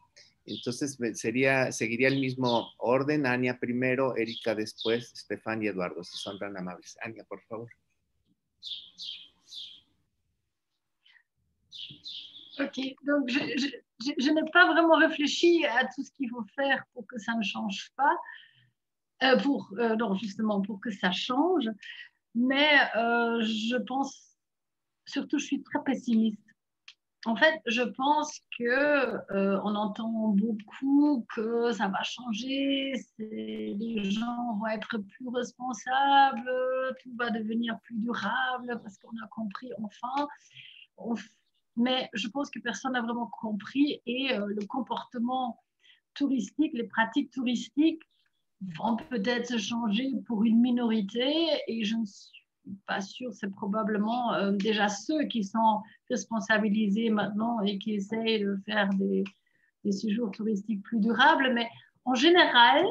Entonces seguiría el mismo orden, Ania primero, Erika después, Stefan y Eduardo, si son tan amables. Ania, por favor. Ok, donc je n'ai pas vraiment réfléchi à tout ce qu'il faut faire pour que ça ne change pas, non, justement pour que ça change, mais je pense, surtout je suis très pessimiste. En fait, je pense qu'on entend beaucoup que ça va changer, les gens vont être plus responsables, tout va devenir plus durable parce qu'on a compris enfin. Mais je pense que personne n'a vraiment compris et le comportement touristique, les pratiques touristiques vont peut-être changer pour une minorité et je ne suis pas sûre, c'est probablement déjà ceux qui sont responsabilisés maintenant et qui essayent de faire des séjours touristiques plus durables. Mais en général,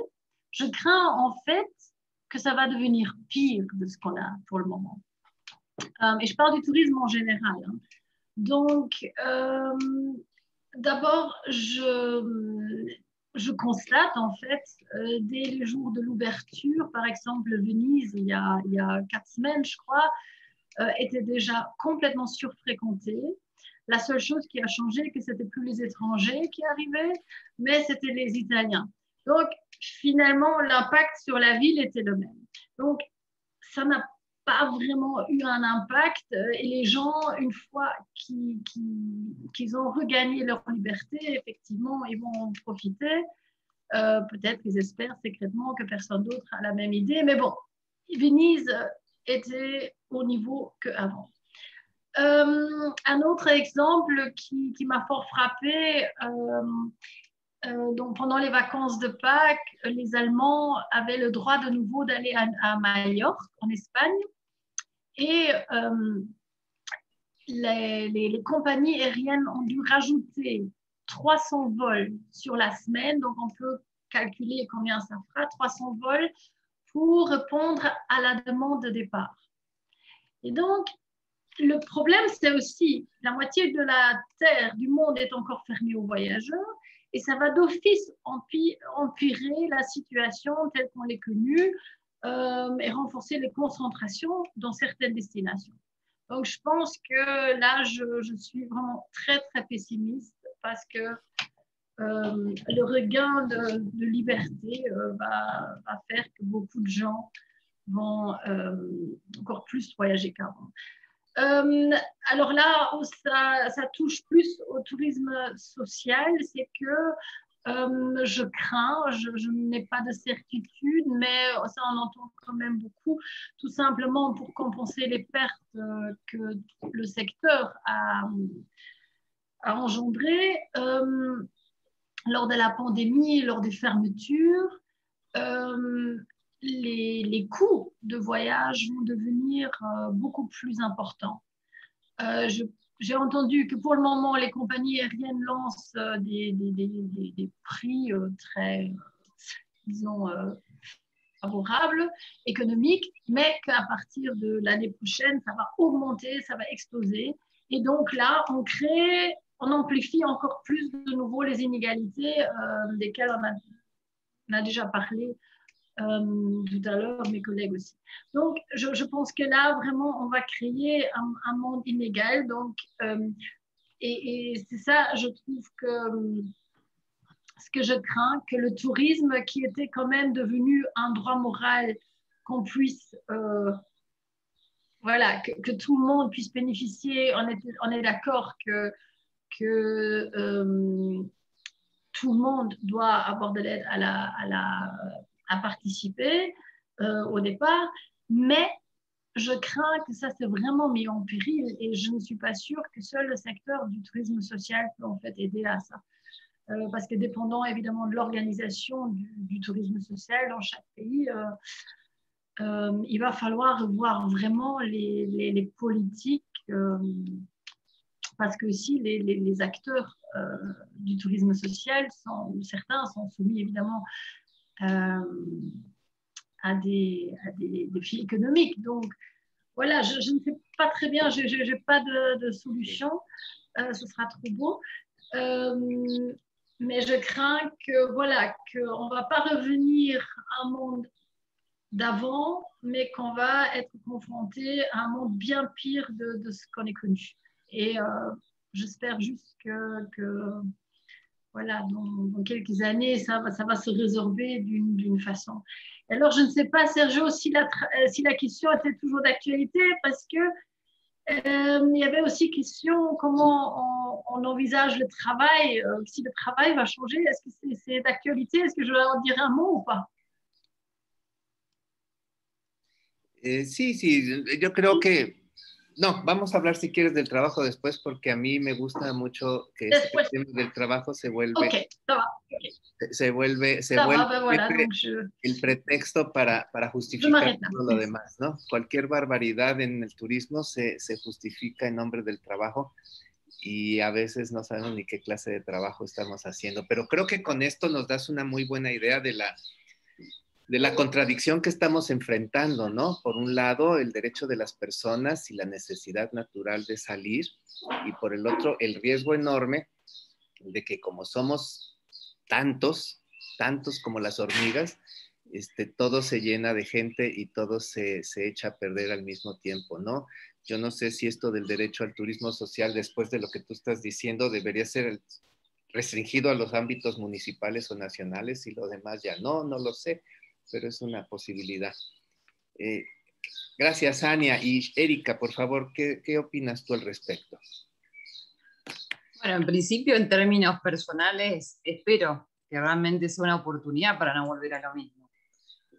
je crains en fait que ça va devenir pire de ce qu'on a pour le moment. Et je parle du tourisme en général. Hein. Donc, d'abord, je constate en fait, dès les jours de l'ouverture, par exemple, Venise, il y a 4 semaines, je crois, était déjà complètement surfréquentée. La seule chose qui a changé, que ce n'était plus les étrangers qui arrivaient, mais c'était les Italiens. Donc, finalement, l'impact sur la ville était le même. Donc, ça n'a pas vraiment eu un impact et les gens, une fois qu'ils ont regagné leur liberté, effectivement, ils vont en profiter. Peut-être qu'ils espèrent secrètement que personne d'autre a la même idée. Mais bon, Venise était au niveau qu'avant. Un autre exemple qui m'a fort frappé, donc pendant les vacances de Pâques, les Allemands avaient le droit de nouveau d'aller à Majorque, en Espagne, et les compagnies aériennes ont dû rajouter 300 vols sur la semaine, donc on peut calculer combien ça fera, 300 vols, pour répondre à la demande de départ. Et donc, le problème, c'est aussi la moitié de la Terre, du monde, est encore fermée aux voyageurs, et ça va d'office empirer la situation telle qu'on l'est connue et renforcer les concentrations dans certaines destinations. Donc, je pense que là, je suis vraiment très, très pessimiste parce que le regain de liberté va faire que beaucoup de gens vont encore plus voyager qu'avant. Alors là où ça touche plus au tourisme social, c'est que je crains, je n'ai pas de certitude, mais ça on entend quand même beaucoup, tout simplement pour compenser les pertes que le secteur a engendrées lors de la pandémie, lors des fermetures. Les coûts de voyage vont devenir beaucoup plus importants. J'ai entendu que pour le moment, les compagnies aériennes lancent des prix très, disons, favorables, économiques, mais qu'à partir de l'année prochaine, ça va augmenter, ça va exploser. Et donc là, on amplifie encore plus de nouveau les inégalités desquelles on a déjà parlé tout à l'heure, mes collègues aussi. Donc, je pense que là, vraiment, on va créer un monde inégal. Donc, et c'est ça, je trouve que ce que je crains, que le tourisme, qui était quand même devenu un droit moral, qu'on puisse, voilà, que tout le monde puisse bénéficier, on est d'accord que tout le monde doit avoir de l'aide à participer au départ, mais je crains que ça s'est vraiment mis en péril et je ne suis pas sûre que seul le secteur du tourisme social peut en fait aider à ça. Parce que dépendant évidemment de l'organisation du tourisme social dans chaque pays, il va falloir revoir vraiment les politiques parce que aussi les acteurs du tourisme social, certains sont soumis évidemment à des défis économiques. Donc, voilà, je ne sais pas très bien, je n'ai pas de solution, ce sera trop beau. Mais je crains que, voilà, qu'on ne va pas revenir à un monde d'avant, mais qu'on va être confronté à un monde bien pire de ce qu'on est connu. Et j'espère juste que voilà, dans quelques années, ça va se résorber d'une façon. Alors, je ne sais pas, Sergio, si la question était toujours d'actualité, parce que il y avait aussi question comment on envisage le travail, si le travail va changer. Est-ce que c'est d'actualité? Est-ce que je dois en dire un mot ou pas? Sí, yo creo que no, vamos a hablar si quieres del trabajo después, porque a mí me gusta mucho que este tema del trabajo se vuelve, okay, ça va. Okay. se vuelve voilà, donc el pretexto para justificar todo lo demás, ¿no? Cualquier barbaridad en el turismo se justifica en nombre del trabajo y a veces no sabemos ni qué clase de trabajo estamos haciendo, pero creo que con esto nos das una muy buena idea de la contradicción que estamos enfrentando, ¿no? Por un lado, el derecho de las personas y la necesidad natural de salir, y por el otro, el riesgo enorme de que como somos tantos como las hormigas, todo se llena de gente y todo se echa a perder al mismo tiempo, ¿no? Yo no sé si esto del derecho al turismo social, después de lo que tú estás diciendo, debería ser restringido a los ámbitos municipales o nacionales y lo demás ya no lo sé, pero es una posibilidad. Gracias, Ania. Y Erika, por favor, ¿qué opinas tú al respecto? Bueno, en principio, en términos personales, espero que realmente sea una oportunidad para no volver a lo mismo.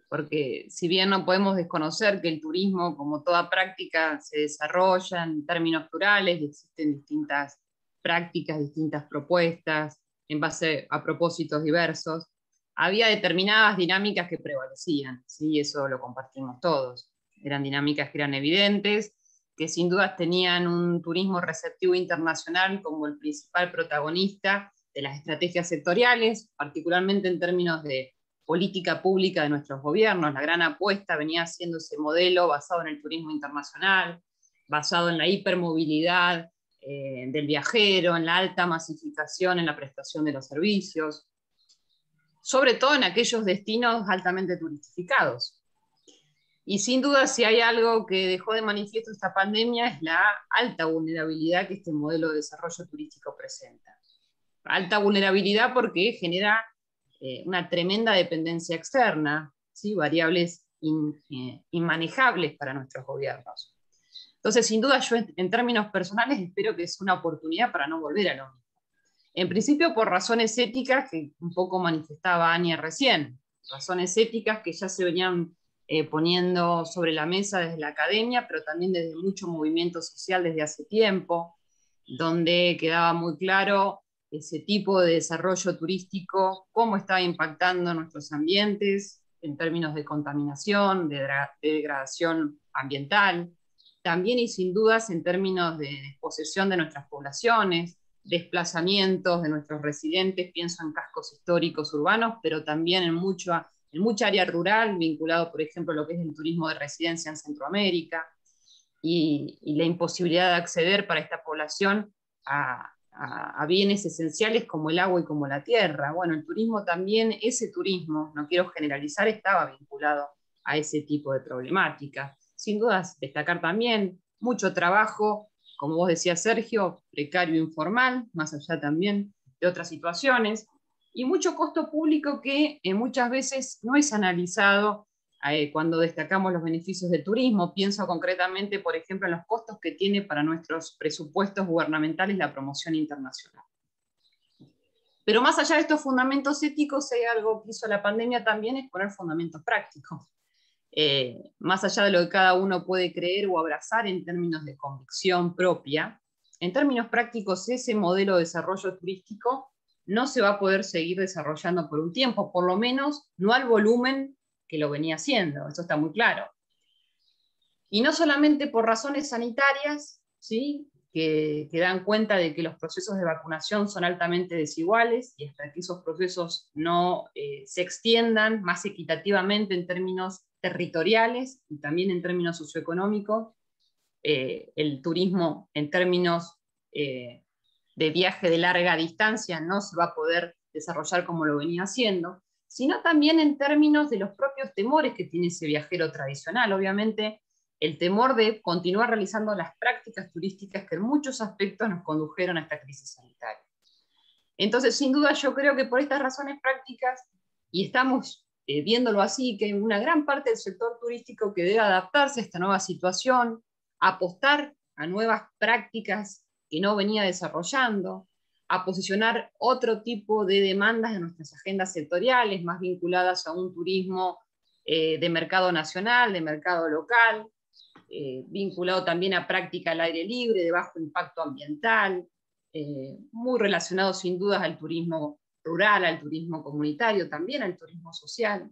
porque si bien no podemos desconocer que el turismo, como toda práctica, se desarrolla en términos plurales y existen distintas prácticas, distintas propuestas, en base a propósitos diversos, había determinadas dinámicas que prevalecían, ¿sí? Eso lo compartimos todos. Eran dinámicas que eran evidentes, que sin dudas tenían un turismo receptivo internacional como el principal protagonista de las estrategias sectoriales, particularmente en términos de política pública de nuestros gobiernos. La gran apuesta venía siendo ese modelo basado en el turismo internacional, basado en la hipermovilidad del viajero, en la alta masificación en la prestación de los servicios, sobre todo en aquellos destinos altamente turistificados. Y sin duda, si hay algo que dejó de manifiesto esta pandemia, es la alta vulnerabilidad que este modelo de desarrollo turístico presenta. Alta vulnerabilidad porque genera una tremenda dependencia externa, ¿sí? Variables inmanejables para nuestros gobiernos. Entonces, sin duda, yo en términos personales espero que es una oportunidad para no volver a lo mismo. En principio, por razones éticas que un poco manifestaba Ania recién, razones éticas que ya se venían poniendo sobre la mesa desde la academia, pero también desde mucho movimiento social desde hace tiempo, donde quedaba muy claro ese tipo de desarrollo turístico, cómo estaba impactando nuestros ambientes en términos de contaminación, de degradación ambiental, también y sin dudas en términos de desposesión de nuestras poblaciones, desplazamientos de nuestros residentes, pienso en cascos históricos urbanos, pero también en mucha área rural, vinculado, por ejemplo, a lo que es el turismo de residencia en Centroamérica, y la imposibilidad de acceder para esta población a bienes esenciales como el agua y como la tierra. Bueno, el turismo también, ese turismo, no quiero generalizar, estaba vinculado a ese tipo de problemática. Sin dudas, destacar también mucho trabajo, como vos decías, Sergio, precario e informal, más allá también de otras situaciones, y mucho costo público que muchas veces no es analizado cuando destacamos los beneficios del turismo. Pienso concretamente, por ejemplo, en los costos que tiene para nuestros presupuestos gubernamentales la promoción internacional. Pero más allá de estos fundamentos éticos, hay algo que hizo la pandemia también, es poner fundamentos prácticos. Más allá de lo que cada uno puede creer o abrazar en términos de convicción propia, en términos prácticos ese modelo de desarrollo turístico no se va a poder seguir desarrollando por un tiempo, por lo menos no al volumen que lo venía haciendo, eso está muy claro. Y no solamente por razones sanitarias, ¿sí? que dan cuenta de que los procesos de vacunación son altamente desiguales, y hasta que esos procesos no se extiendan más equitativamente en términos territoriales y también en términos socioeconómicos, el turismo en términos de viaje de larga distancia no se va a poder desarrollar como lo venía haciendo, sino también en términos de los propios temores que tiene ese viajero tradicional. Obviamente, el temor de continuar realizando las prácticas turísticas que en muchos aspectos nos condujeron a esta crisis sanitaria. Entonces, sin duda, yo creo que por estas razones prácticas, y estamos viéndolo así, que hay una gran parte del sector turístico que debe adaptarse a esta nueva situación, apostar a nuevas prácticas que no venía desarrollando, a posicionar otro tipo de demandas de nuestras agendas sectoriales, más vinculadas a un turismo de mercado nacional, de mercado local, vinculado también a práctica al aire libre, de bajo impacto ambiental, muy relacionado sin dudas al turismo rural, al turismo comunitario, también al turismo social.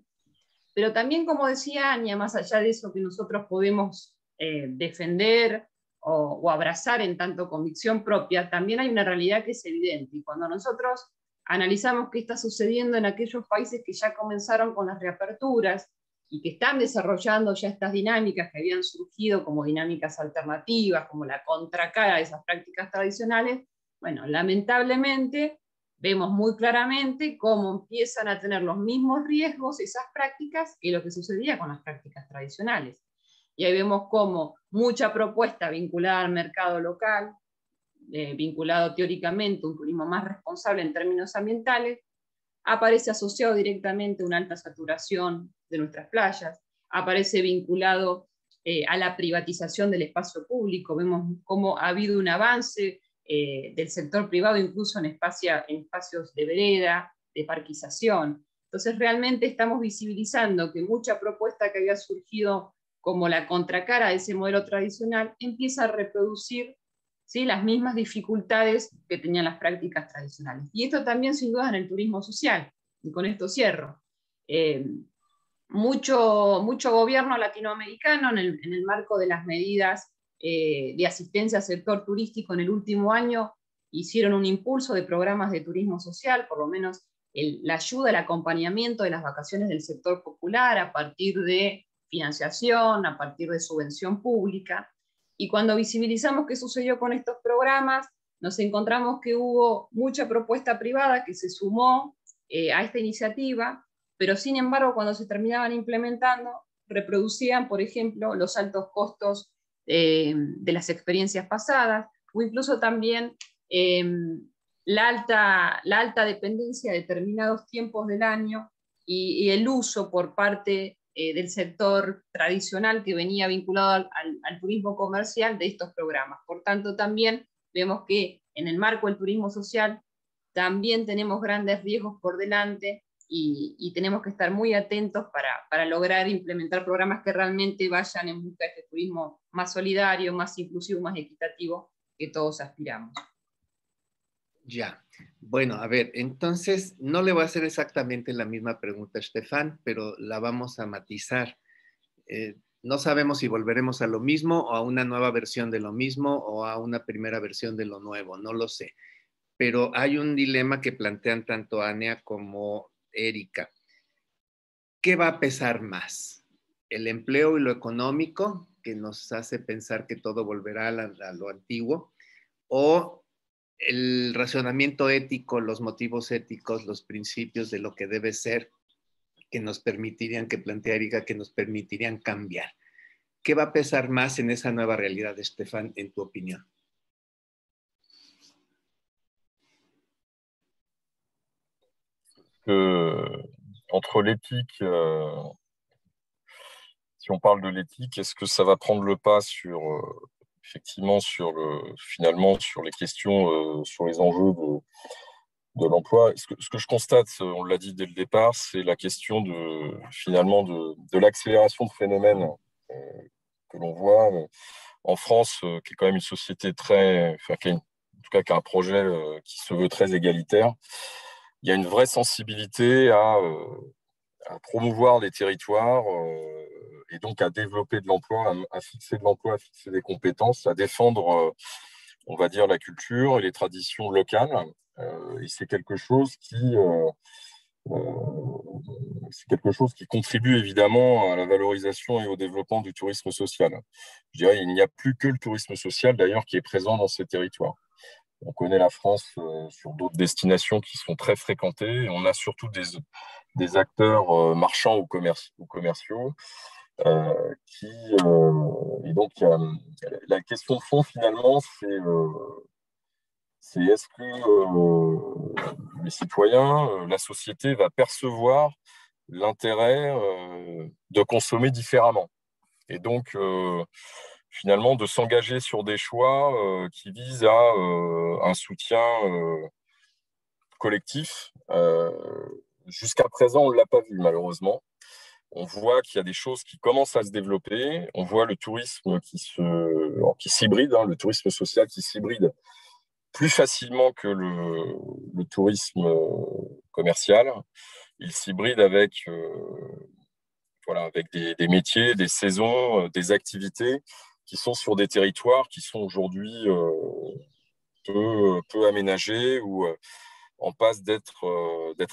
Pero también, como decía Ania, más allá de eso que nosotros podemos defender o abrazar en tanto convicción propia, también hay una realidad que es evidente. Y cuando nosotros analizamos qué está sucediendo en aquellos países que ya comenzaron con las reaperturas y que están desarrollando ya estas dinámicas que habían surgido como dinámicas alternativas, como la contracara de esas prácticas tradicionales, bueno, lamentablemente vemos muy claramente cómo empiezan a tener los mismos riesgos esas prácticas que lo que sucedía con las prácticas tradicionales. Y ahí vemos cómo mucha propuesta vinculada al mercado local, vinculado teóricamente a un turismo más responsable en términos ambientales, aparece asociado directamente a una alta saturación de nuestras playas, aparece vinculado a la privatización del espacio público. Vemos cómo ha habido un avance del sector privado incluso en espacios de vereda, de parquización. Entonces realmente estamos visibilizando que mucha propuesta que había surgido como la contracara de ese modelo tradicional empieza a reproducir, ¿sí?, las mismas dificultades que tenían las prácticas tradicionales. Y esto también sin duda en el turismo social, y con esto cierro. Mucho gobierno latinoamericano en el marco de las medidas de asistencia al sector turístico en el último año hicieron un impulso de programas de turismo social, por lo menos la ayuda, el acompañamiento de las vacaciones del sector popular a partir de financiación, a partir de subvención pública. Y cuando visibilizamos qué sucedió con estos programas, nos encontramos que hubo mucha propuesta privada que se sumó a esta iniciativa, pero sin embargo cuando se terminaban implementando, reproducían, por ejemplo, los altos costos de las experiencias pasadas, o incluso también la alta dependencia de determinados tiempos del año y el uso por parte del sector tradicional que venía vinculado al turismo comercial de estos programas. Por tanto, también vemos que en el marco del turismo social también tenemos grandes riesgos por delante y tenemos que estar muy atentos para lograr implementar programas que realmente vayan en busca de este turismo más solidario, más inclusivo, más equitativo que todos aspiramos. Ya, bueno, a ver, entonces no le voy a hacer exactamente la misma pregunta a Stefan, pero la vamos a matizar. No sabemos si volveremos a lo mismo o a una nueva versión de lo mismo o a una primera versión de lo nuevo, no lo sé. Pero hay un dilema que plantean tanto Ania como Erika. ¿Qué va a pesar más? ¿El empleo y lo económico, que nos hace pensar que todo volverá a lo antiguo? ¿O el razonamiento ético, los motivos éticos, los principios de lo que debe ser, que nos permitirían, que plantea Erika, que nos permitirían cambiar? ¿Qué va a pesar más en esa nueva realidad, Stefan, en tu opinión? Entre l'éthique, si on parle de l'éthique, est-ce que ça va prendre le pas sur, effectivement, finalement, sur les questions, sur les enjeux de l'emploi? Ce que je constate, on l'a dit dès le départ, c'est la question finalement de l'accélération de phénomènes que l'on voit en France, qui est quand même une société en tout cas qui a un projet qui se veut très égalitaire. Il y a une vraie sensibilité à promouvoir les territoires et donc à développer de l'emploi, à fixer de l'emploi, à fixer des compétences, à défendre, on va dire, la culture et les traditions locales. Et c'est quelque chose qui contribue évidemment à la valorisation et au développement du tourisme social. Je dirais qu'il n'y a plus que le tourisme social d'ailleurs qui est présent dans ces territoires. On connaît la France sur d'autres destinations qui sont très fréquentées. Et on a surtout des acteurs marchands ou commerciaux. Et donc, la question de fond, finalement, c'est est-ce que les citoyens, la société va percevoir l'intérêt de consommer différemment. Et donc, finalement, de s'engager sur des choix qui visent à un soutien collectif. Jusqu'à présent, on ne l'a pas vu, malheureusement. On voit qu'il y a des choses qui commencent à se développer. On voit le tourisme qui s'hybride, le tourisme social qui s'hybride plus facilement que le tourisme commercial. Il s'hybride avec des métiers, des saisons, des activités qui sont sur des territoires qui sont aujourd'hui peu aménagés ou en passe d'être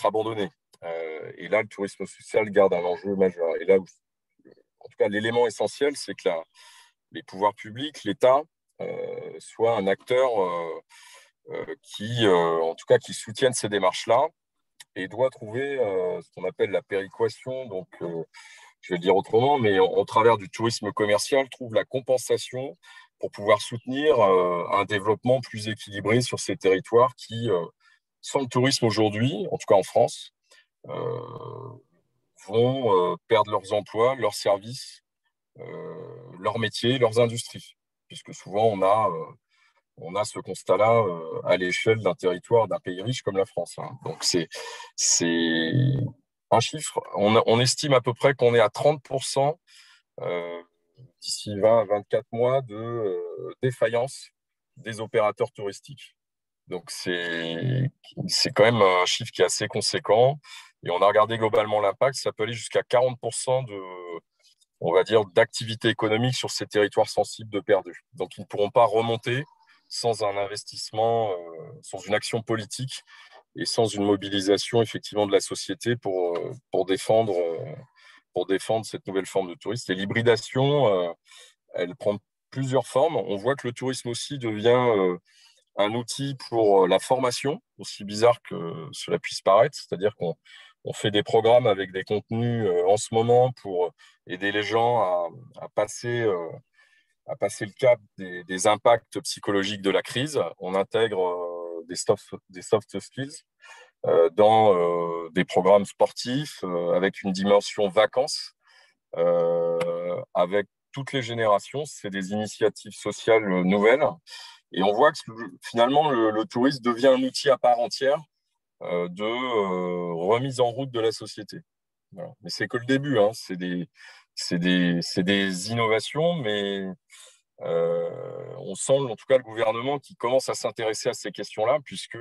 abandonnés. Et là, le tourisme social garde un enjeu majeur. Et là, en tout cas, l'élément essentiel, c'est que les pouvoirs publics, l'État, soit un acteur qui soutienne ces démarches-là et doit trouver ce qu'on appelle la péréquation. Donc, je vais le dire autrement, mais au travers du tourisme commercial, trouve la compensation pour pouvoir soutenir un développement plus équilibré sur ces territoires qui, sans le tourisme aujourd'hui, en tout cas en France, vont perdre leurs emplois, leurs services, leurs métiers, leurs industries. Puisque souvent, on a ce constat-là à l'échelle d'un territoire, d'un pays riche comme la France. Donc, c'est un chiffre, on estime à peu près qu'on est à 30% d'ici 20-24 mois de défaillance des opérateurs touristiques. Donc, c'est quand même un chiffre qui est assez conséquent. Et on a regardé globalement l'impact, ça peut aller jusqu'à 40% on va dire, d'activité économique sur ces territoires sensibles de perdus. Donc, ils ne pourront pas remonter sans un investissement, sans une action politique et sans une mobilisation effectivement de la société pour défendre cette nouvelle forme de tourisme. Et l'hybridation, elle prend plusieurs formes. On voit que le tourisme aussi devient un outil pour la formation, aussi bizarre que cela puisse paraître, c'est-à-dire qu'on fait des programmes avec des contenus en ce moment pour aider les gens à passer le cap des impacts psychologiques de la crise. On intègre des soft skills dans des programmes sportifs avec une dimension vacances, avec toutes les générations. C'est des initiatives sociales nouvelles. Et on voit que finalement, le tourisme devient un outil à part entière de remise en route de la société. Voilà. Mais c'est que le début, hein. C'est des innovations, mais on sent en tout cas le gouvernement qui commence à s'intéresser à ces questions-là, puisque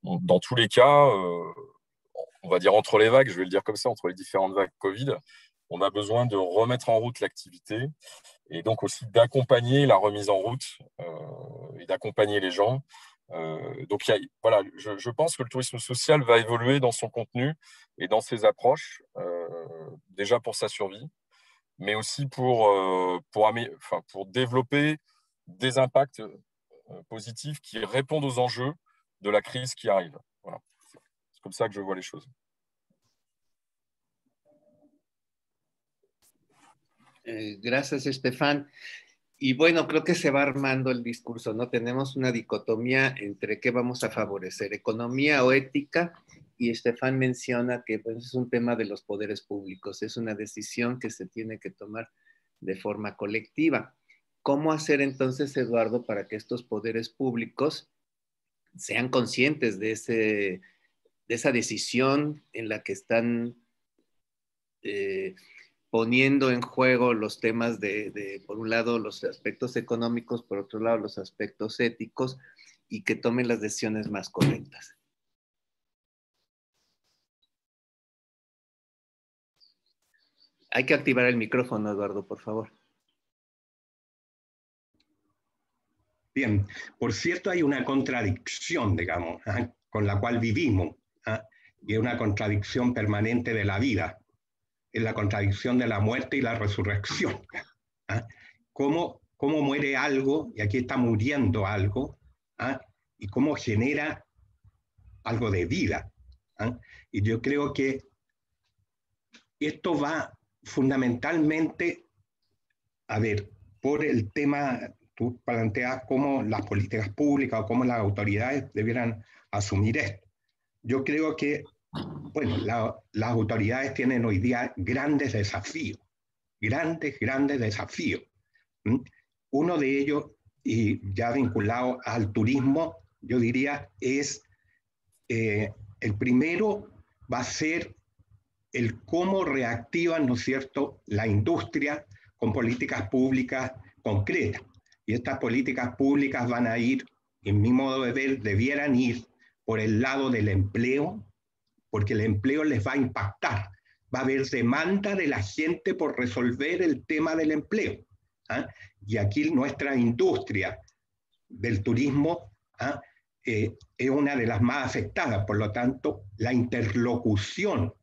dans tous les cas, on va dire entre les vagues, je vais le dire comme ça, entre les différentes vagues Covid, on a besoin de remettre en route l'activité et donc aussi d'accompagner la remise en route et d'accompagner les gens. Donc, voilà, je pense que le tourisme social va évoluer dans son contenu et dans ses approches, déjà pour sa survie, mais aussi pour développer des impacts positifs qui répondent aux enjeux de la crise qui arrive. Voilà. C'est comme ça que je vois les choses. Gracias, Estefan. Y bueno, creo que se va armando el discurso, ¿no? Tenemos una dicotomía entre qué vamos a favorecer, economía o ética, y Estefan menciona que pues, es un tema de los poderes públicos, es una decisión que se tiene que tomar de forma colectiva. ¿Cómo hacer entonces, Eduardo, para que estos poderes públicos sean conscientes de esa decisión en la que están poniendo en juego los temas por un lado, los aspectos económicos, por otro lado, los aspectos éticos, y que tomen las decisiones más correctas? Hay que activar el micrófono, Eduardo, por favor. Bien, por cierto, hay una contradicción, digamos, con la cual vivimos, y es una contradicción permanente de la vida. Es la contradicción de la muerte y la resurrección. ¿Cómo muere algo, y aquí está muriendo algo, y cómo genera algo de vida? Y yo creo que esto va fundamentalmente, a ver, por el tema, tú planteas cómo las políticas públicas o cómo las autoridades debieran asumir esto. Yo creo que bueno, las autoridades tienen hoy día grandes desafíos. Uno de ellos, y ya vinculado al turismo, yo diría, es el primero va a ser el cómo reactivan, ¿no es cierto?, la industria con políticas públicas concretas. Y estas políticas públicas van a ir, en mi modo de ver, debieran ir por el lado del empleo, porque el empleo les va a impactar. Va a haber demanda de la gente por resolver el tema del empleo. Y aquí nuestra industria del turismo es una de las más afectadas. Por lo tanto, la interlocución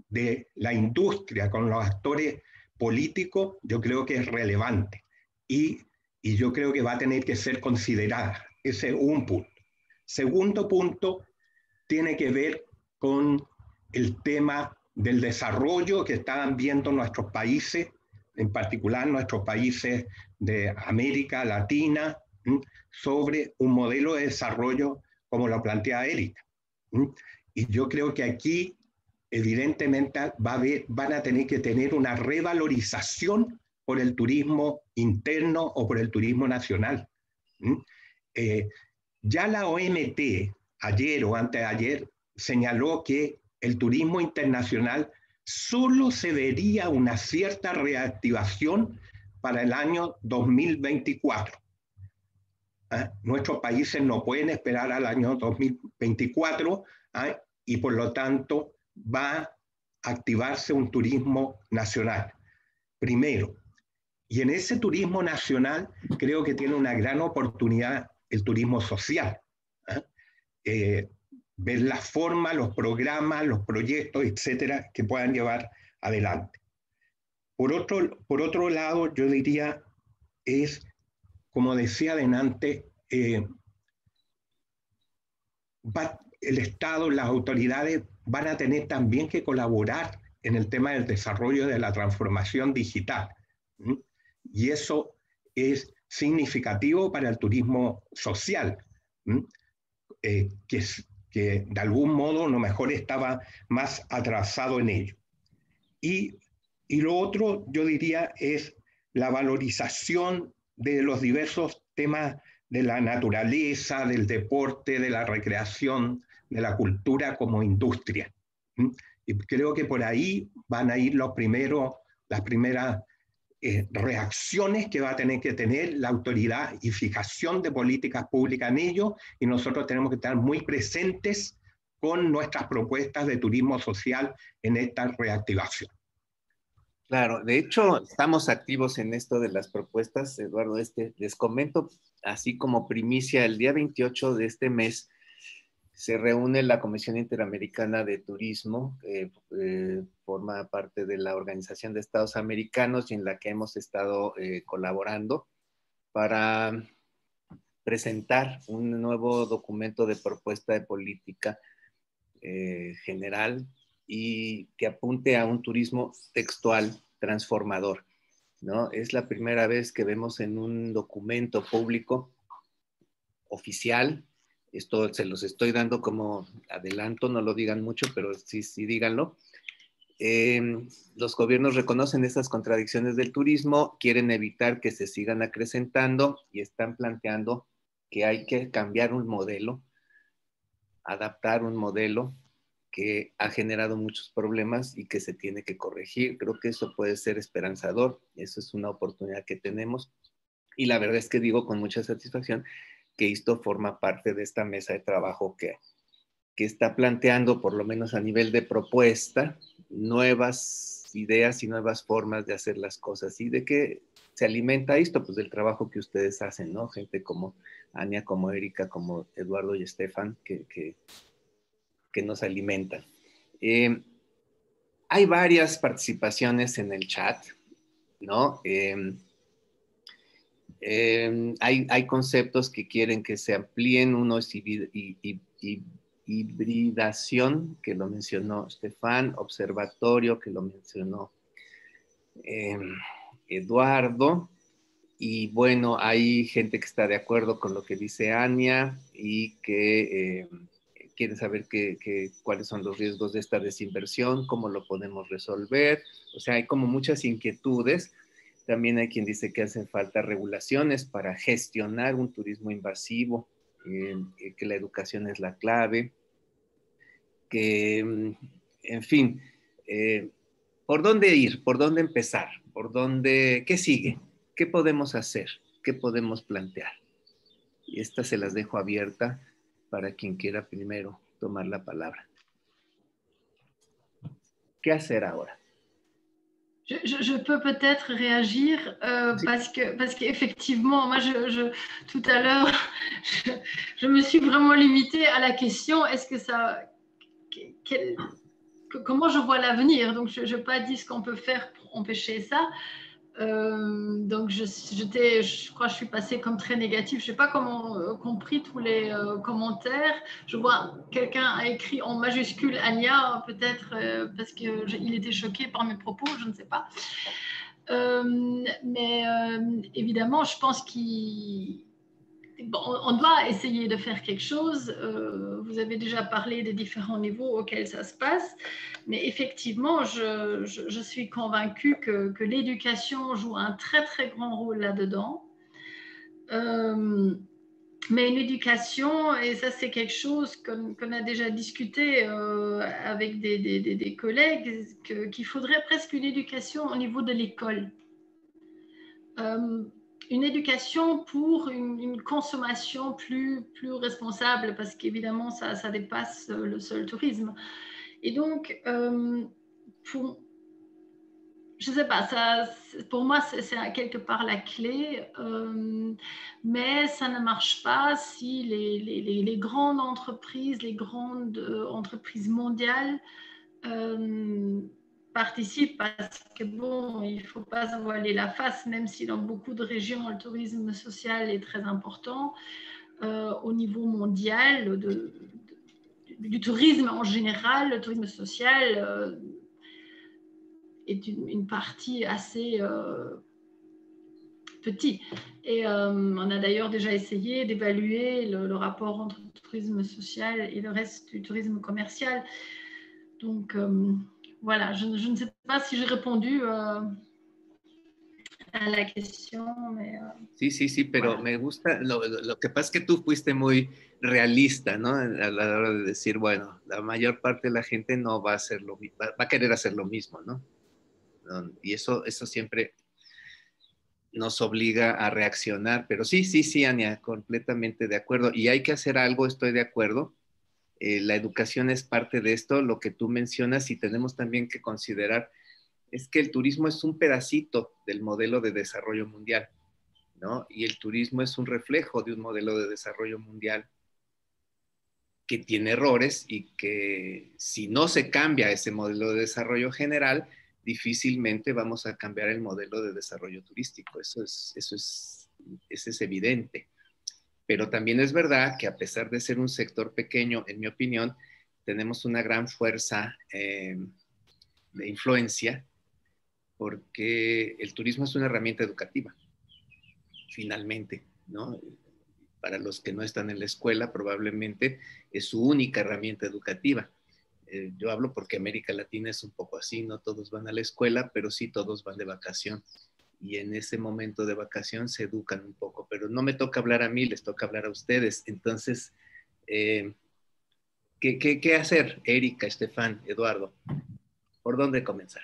de la industria con los actores políticos yo creo que es relevante. Y yo creo que va a tener que ser considerada. Ese es un punto. Segundo punto tiene que ver con el tema del desarrollo que están viendo nuestros países, en particular nuestros países de América Latina, sobre un modelo de desarrollo como lo plantea Erika. Y yo creo que aquí, evidentemente, van a tener que tener una revalorización por el turismo interno o por el turismo nacional. Ya la OMT, ayer o antes de ayer, señaló que el turismo internacional solo se vería una cierta reactivación para el año 2024. Nuestros países no pueden esperar al año 2024 y por lo tanto va a activarse un turismo nacional. Primero, y en ese turismo nacional creo que tiene una gran oportunidad el turismo social. Ver las formas, los programas, los proyectos, etcétera, que puedan llevar adelante. Por otro lado, yo diría, como decía adelante, el Estado, las autoridades van a tener también que colaborar en el tema del desarrollo de la transformación digital. Y eso es significativo para el turismo social, que de algún modo a lo mejor estaba más atrasado en ello. Y lo otro, yo diría, es la valorización de los diversos temas de la naturaleza, del deporte, de la recreación, de la cultura como industria. Y creo que por ahí van a ir las primeras reacciones que va a tener que tener la autoridad y fijación de políticas públicas en ello, y nosotros tenemos que estar muy presentes con nuestras propuestas de turismo social en esta reactivación. Claro, de hecho, estamos activos en esto de las propuestas, Eduardo. Les comento, así como primicia, el día 28 de este mes se reúne la Comisión Interamericana de Turismo, forma parte de la Organización de Estados Americanos y en la que hemos estado colaborando para presentar un nuevo documento de propuesta de política general y que apunte a un turismo textual transformador, ¿no? Es la primera vez que vemos en un documento público oficial. Esto se los estoy dando como adelanto, no lo digan mucho, pero sí díganlo. Los gobiernos reconocen estas contradicciones del turismo, quieren evitar que se sigan acrecentando y están planteando que hay que cambiar un modelo, adaptar un modelo que ha generado muchos problemas y que se tiene que corregir. Creo que eso puede ser esperanzador, eso es una oportunidad que tenemos y la verdad es que digo con mucha satisfacción que esto forma parte de esta mesa de trabajo que está planteando, por lo menos a nivel de propuesta, nuevas ideas y nuevas formas de hacer las cosas. ¿Y de qué se alimenta esto? Pues del trabajo que ustedes hacen, ¿no? Gente como Ania, como Erika, como Eduardo y Estefan, que nos alimentan. Hay varias participaciones en el chat, ¿no? Hay conceptos que quieren que se amplíen. Uno es hibridación, que lo mencionó Estefan, observatorio, que lo mencionó Eduardo, y bueno, hay gente que está de acuerdo con lo que dice Ania y que quiere saber cuáles son los riesgos de esta desinversión, cómo lo podemos resolver. O sea, hay como muchas inquietudes. También hay quien dice que hacen falta regulaciones para gestionar un turismo invasivo, que la educación es la clave, que, en fin, ¿por dónde ir? ¿Por dónde empezar? ¿Qué sigue? ¿Qué podemos hacer? ¿Qué podemos plantear? Y estas se las dejo abierta para quien quiera primero tomar la palabra. ¿Qué hacer ahora? Je peux peut-être réagir parce qu'effectivement, moi, tout à l'heure, je me suis vraiment limitée à la question, est-ce que ça... comment je vois l'avenir? Donc, je n'ai pas dit ce qu'on peut faire pour empêcher ça. Donc, je crois que je suis passée comme très négative. Je n'ai pas compris tous les commentaires. Je vois quelqu'un a écrit en majuscule Ania, peut-être parce qu'il était choqué par mes propos, je ne sais pas. Mais évidemment, je pense on doit essayer de faire quelque chose. Vous avez déjà parlé des différents niveaux auxquels ça se passe, mais effectivement, je suis convaincue que l'éducation joue un très très grand rôle là-dedans. Mais une éducation, et ça c'est quelque chose qu'on a déjà discuté avec des collègues, qu'il faudrait presque une éducation au niveau de l'école. Une éducation pour une consommation plus responsable, parce qu'évidemment ça dépasse le seul tourisme. Et donc, je ne sais pas, pour moi, c'est quelque part la clé, mais ça ne marche pas si les grandes entreprises, les grandes entreprises mondiales participent, parce que bon, il ne faut pas se voiler la face, même si dans beaucoup de régions, le tourisme social est très important, au niveau mondial, du tourisme en général, le tourisme social est une partie assez petite. Et on a d'ailleurs déjà essayé d'évaluer le rapport entre le tourisme social et le reste du tourisme commercial. Donc voilà, je ne sais pas si j'ai répondu à la question, mais... Sí, pero voilà. Me gusta, lo que pasa es que tú fuiste muy realista, ¿no? A la hora de decir, bueno, la mayor parte de la gente no va a hacer va a querer hacer lo mismo, ¿no? Y eso siempre nos obliga a reaccionar, pero sí, Ania, completamente de acuerdo. Y hay que hacer algo, estoy de acuerdo. La educación es parte de esto, lo que tú mencionas, y tenemos también que considerar es que el turismo es un pedacito del modelo de desarrollo mundial, ¿no? Y el turismo es un reflejo de un modelo de desarrollo mundial que tiene errores y que si no se cambia ese modelo de desarrollo general, difícilmente vamos a cambiar el modelo de desarrollo turístico. Eso es evidente. Pero también es verdad que a pesar de ser un sector pequeño, en mi opinión, tenemos una gran fuerza de influencia, porque el turismo es una herramienta educativa, finalmente, ¿no? Para los que no están en la escuela, probablemente es su única herramienta educativa. Yo hablo porque América Latina es un poco así, no todos van a la escuela, pero sí todos van de vacación. Y en ese momento de vacación se educan un poco, pero no me toca hablar a mí, les toca hablar a ustedes. Entonces, ¿qué hacer, Erika, Estefan, Eduardo? ¿Por dónde comenzar?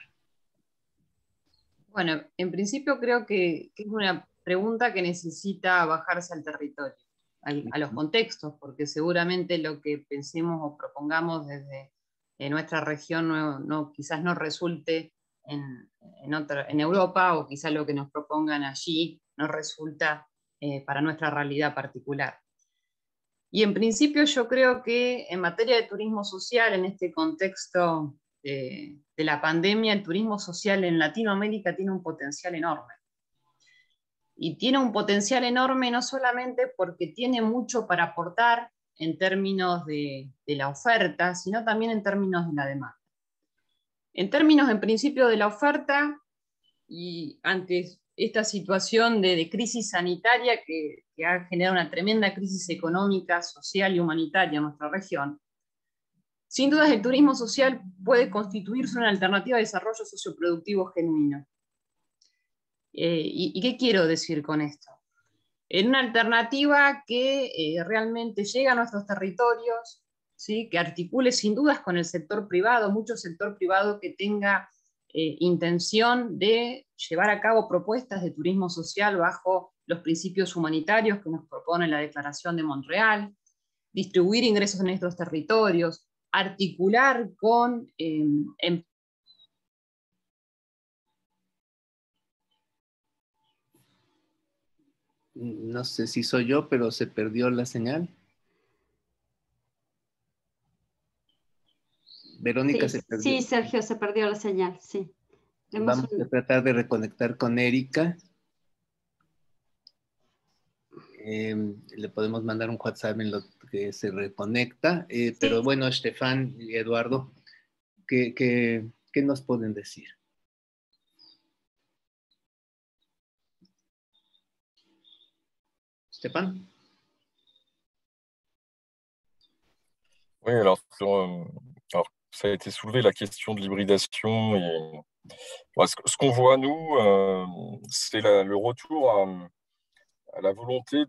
Bueno, en principio creo que es una pregunta que necesita bajarse al territorio, a los contextos, porque seguramente lo que pensemos o propongamos desde nuestra región quizás no resulte en Europa, o quizás lo que nos propongan allí no resulta para nuestra realidad particular. Y en principio yo creo que en materia de turismo social, en este contexto de la pandemia, el turismo social en Latinoamérica tiene un potencial enorme. Y tiene un potencial enorme no solamente porque tiene mucho para aportar en términos de la oferta, sino también en términos de la demanda. En términos, en principio, de la oferta, y ante esta situación de crisis sanitaria que ha generado una tremenda crisis económica, social y humanitaria en nuestra región, sin duda el turismo social puede constituirse una alternativa de desarrollo socioproductivo genuino. ¿Y qué quiero decir con esto? En una alternativa que realmente llega a nuestros territorios, ¿sí? Que articule sin dudas con el sector privado, mucho sector privado que tenga intención de llevar a cabo propuestas de turismo social bajo los principios humanitarios que nos propone la Declaración de Montreal, distribuir ingresos en estos territorios, articular con No sé si soy yo, pero se perdió la señal. Verónica, sí, se perdió. Sí, Sergio, se perdió la señal, sí. Vamos a tratar de reconectar con Erika. Le podemos mandar un WhatsApp en lo que se reconecta. Sí. Pero bueno, Estefan y Eduardo, ¿qué nos pueden decir? Stéphane? Oui, alors, ça a été soulevé, la question de l'hybridation. Et ce qu'on voit, nous, c'est le retour à la volonté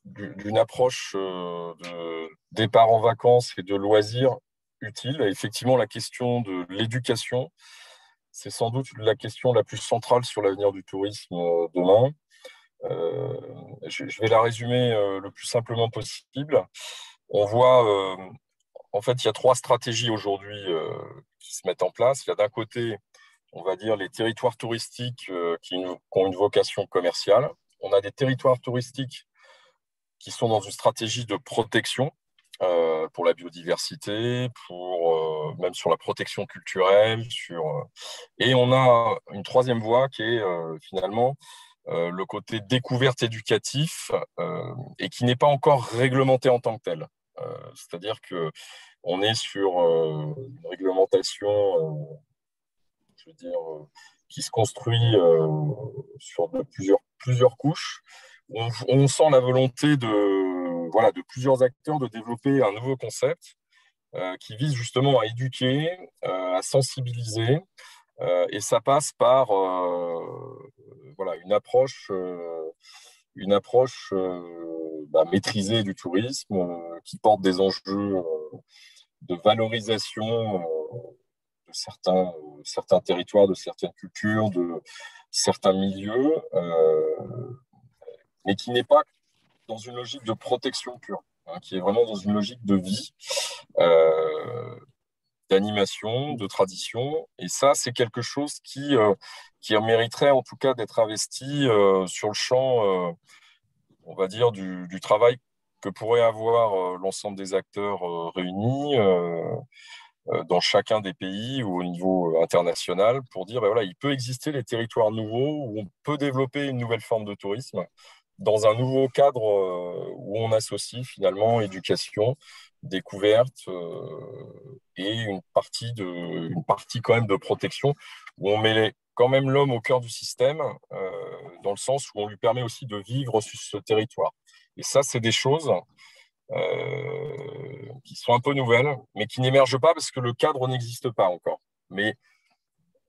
d'une approche de départ en vacances et de loisirs utile. Et effectivement, la question de l'éducation, c'est sans doute la question la plus centrale sur l'avenir du tourisme demain. Je vais la résumer le plus simplement possible. On voit, en fait, il y a 3 stratégies aujourd'hui qui se mettent en place. Il y a d'un côté, on va dire, les territoires touristiques qui ont une vocation commerciale. On a des territoires touristiques qui sont dans une stratégie de protection pour la biodiversité, même sur la protection culturelle. Et on a une 3e voie qui est finalement le côté découverte éducatif et qui n'est pas encore réglementé en tant que tel. C'est-à-dire qu'on est sur une réglementation, je veux dire, qui se construit sur plusieurs couches. On sent la volonté de plusieurs acteurs de développer un nouveau concept qui vise justement à éduquer, à sensibiliser, et ça passe par une approche maîtrisée du tourisme qui porte des enjeux de valorisation de certains territoires, de certaines cultures, de certains milieux, mais qui n'est pas dans une logique de protection pure, qui est vraiment dans une logique de vie, d'animation, de tradition. Et ça, c'est quelque chose qui mériterait en tout cas d'être investi sur le champ, on va dire, du travail que pourrait avoir l'ensemble des acteurs réunis dans chacun des pays ou au niveau international pour dire, il peut exister des territoires nouveaux où on peut développer une nouvelle forme de tourisme dans un nouveau cadre où on associe finalement éducation, découverte et une partie quand même de protection, où on met quand même l'homme au cœur du système, dans le sens où on lui permet aussi de vivre sur ce territoire. Et ça, c'est des choses qui sont un peu nouvelles, mais qui n'émergent pas parce que le cadre n'existe pas encore. Mais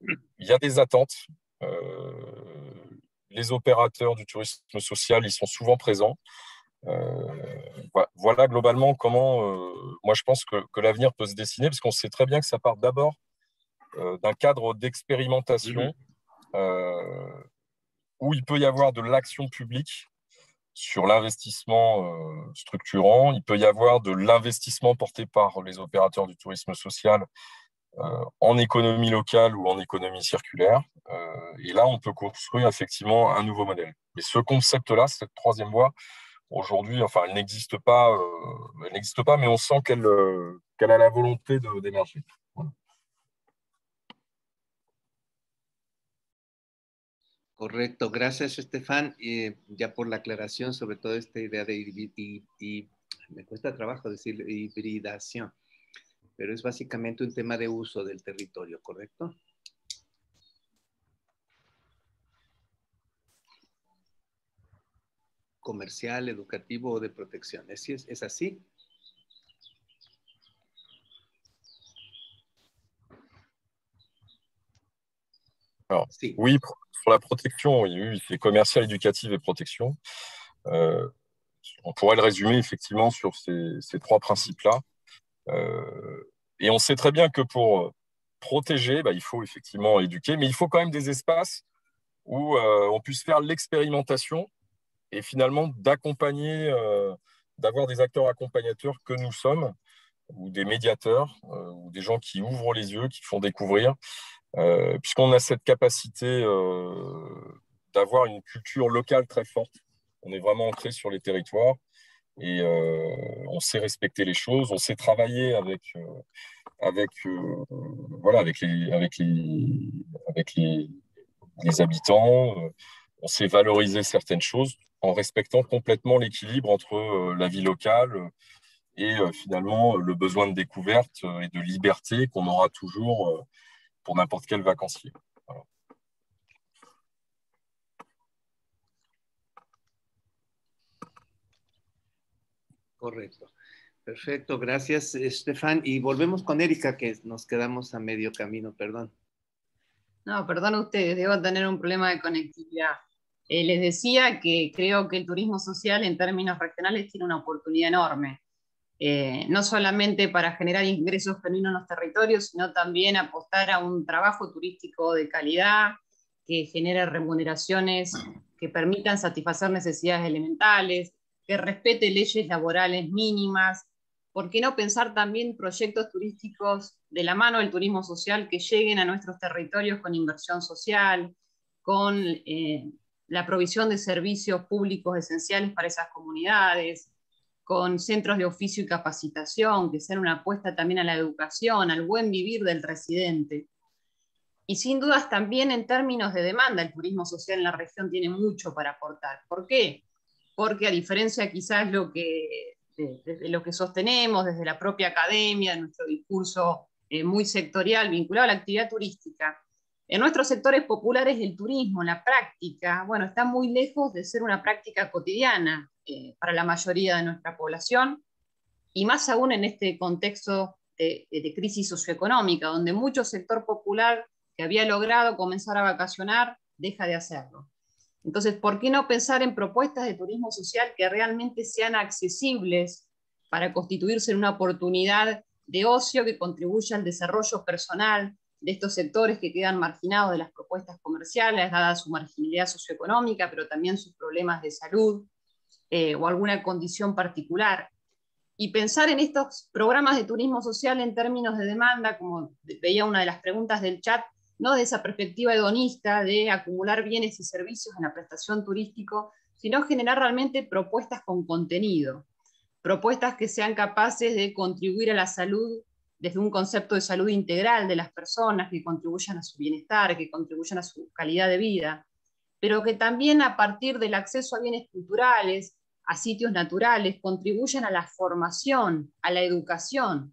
il y a des attentes. Les opérateurs du tourisme social, ils sont souvent présents. Voilà globalement comment moi je pense que l'avenir peut se dessiner, parce qu'on sait très bien que ça part d'abord d'un cadre d'expérimentation où il peut y avoir de l'action publique sur l'investissement structurant, il peut y avoir de l'investissement porté par les opérateurs du tourisme social en économie locale ou en économie circulaire. Et là, on peut construire effectivement un nouveau modèle. Mais ce concept-là, cette 3e voie, aujourd'hui, elle n'existe pas, mais on sent qu'elle a la volonté d'émerger. Voilà. Correcto, gracias Estefan, ya por la aclaración sobre todo esta idea de me cuesta trabajo decir hibridación, pero es básicamente un tema de uso del territorio, ¿correcto? Comercial, educativo o de protección, ¿es así? Alors, sí. Oui, pour la protection, oui, c'est commercial, éducatif et protection. On pourrait le résumer effectivement sur ces 3 principes-là. Et on sait très bien que pour protéger, il faut effectivement éduquer, mais il faut quand même des espaces où on puisse faire l'expérimentation et finalement d'accompagner, d'avoir des acteurs accompagnateurs que nous sommes, ou des médiateurs, ou des gens qui ouvrent les yeux, qui font découvrir, puisqu'on a cette capacité d'avoir une culture locale très forte. On est vraiment ancré sur les territoires et on sait respecter les choses, on sait travailler avec les habitants, on sait valoriser certaines choses en respectant complètement l'équilibre entre la vie locale et finalement le besoin de découverte et de liberté qu'on aura toujours pour n'importe quel vacancier. Voilà. Correcto. Perfecto, gracias, Estefan. Y volvemos con Erika, que nos quedamos a medio camino, perdón. No, perdón ustedes, debo tener un problema de conectividad. les decía que creo que el turismo social en términos regionales tiene una oportunidad enorme. No solamente para generar ingresos genuinos en los territorios, sino también apostar a un trabajo turístico de calidad, que genere remuneraciones que permitan satisfacer necesidades elementales, que respete leyes laborales mínimas. ¿Por qué no pensar también proyectos turísticos de la mano del turismo social que lleguen a nuestros territorios con inversión social, con la provisión de servicios públicos esenciales para esas comunidades, con centros de oficio y capacitación, que sean una apuesta también a la educación, al buen vivir del residente? Y sin dudas también en términos de demanda, el turismo social en la región tiene mucho para aportar. ¿Por qué? Porque a diferencia quizás de lo que sostenemos desde la propia academia, de nuestro discurso muy sectorial vinculado a la actividad turística, en nuestros sectores populares el turismo, la práctica, bueno, está muy lejos de ser una práctica cotidiana para la mayoría de nuestra población, y más aún en este contexto de crisis socioeconómica, donde mucho sector popular que había logrado comenzar a vacacionar deja de hacerlo. Entonces, ¿por qué no pensar en propuestas de turismo social que realmente sean accesibles para constituirse en una oportunidad de ocio que contribuya al desarrollo personal de estos sectores que quedan marginados de las propuestas comerciales, dada su marginalidad socioeconómica, pero también sus problemas de salud o alguna condición particular? Y pensar en estos programas de turismo social en términos de demanda, como veía una de las preguntas del chat, no de esa perspectiva hedonista de acumular bienes y servicios en la prestación turística, sino generar realmente propuestas con contenido, propuestas que sean capaces de contribuir a la salud desde un concepto de salud integral de las personas, que contribuyan a su bienestar, que contribuyan a su calidad de vida, pero que también a partir del acceso a bienes culturales, a sitios naturales, contribuyan a la formación, a la educación,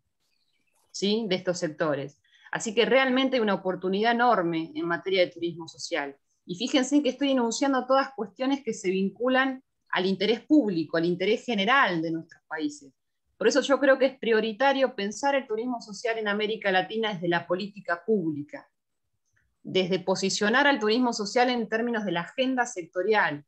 ¿sí?, de estos sectores. Así que realmente hay una oportunidad enorme en materia de turismo social. Y fíjense que estoy enunciando todas cuestiones que se vinculan al interés público, al interés general de nuestros países. Por eso yo creo que es prioritario pensar el turismo social en América Latina desde la política pública, desde posicionar al turismo social en términos de la agenda sectorial,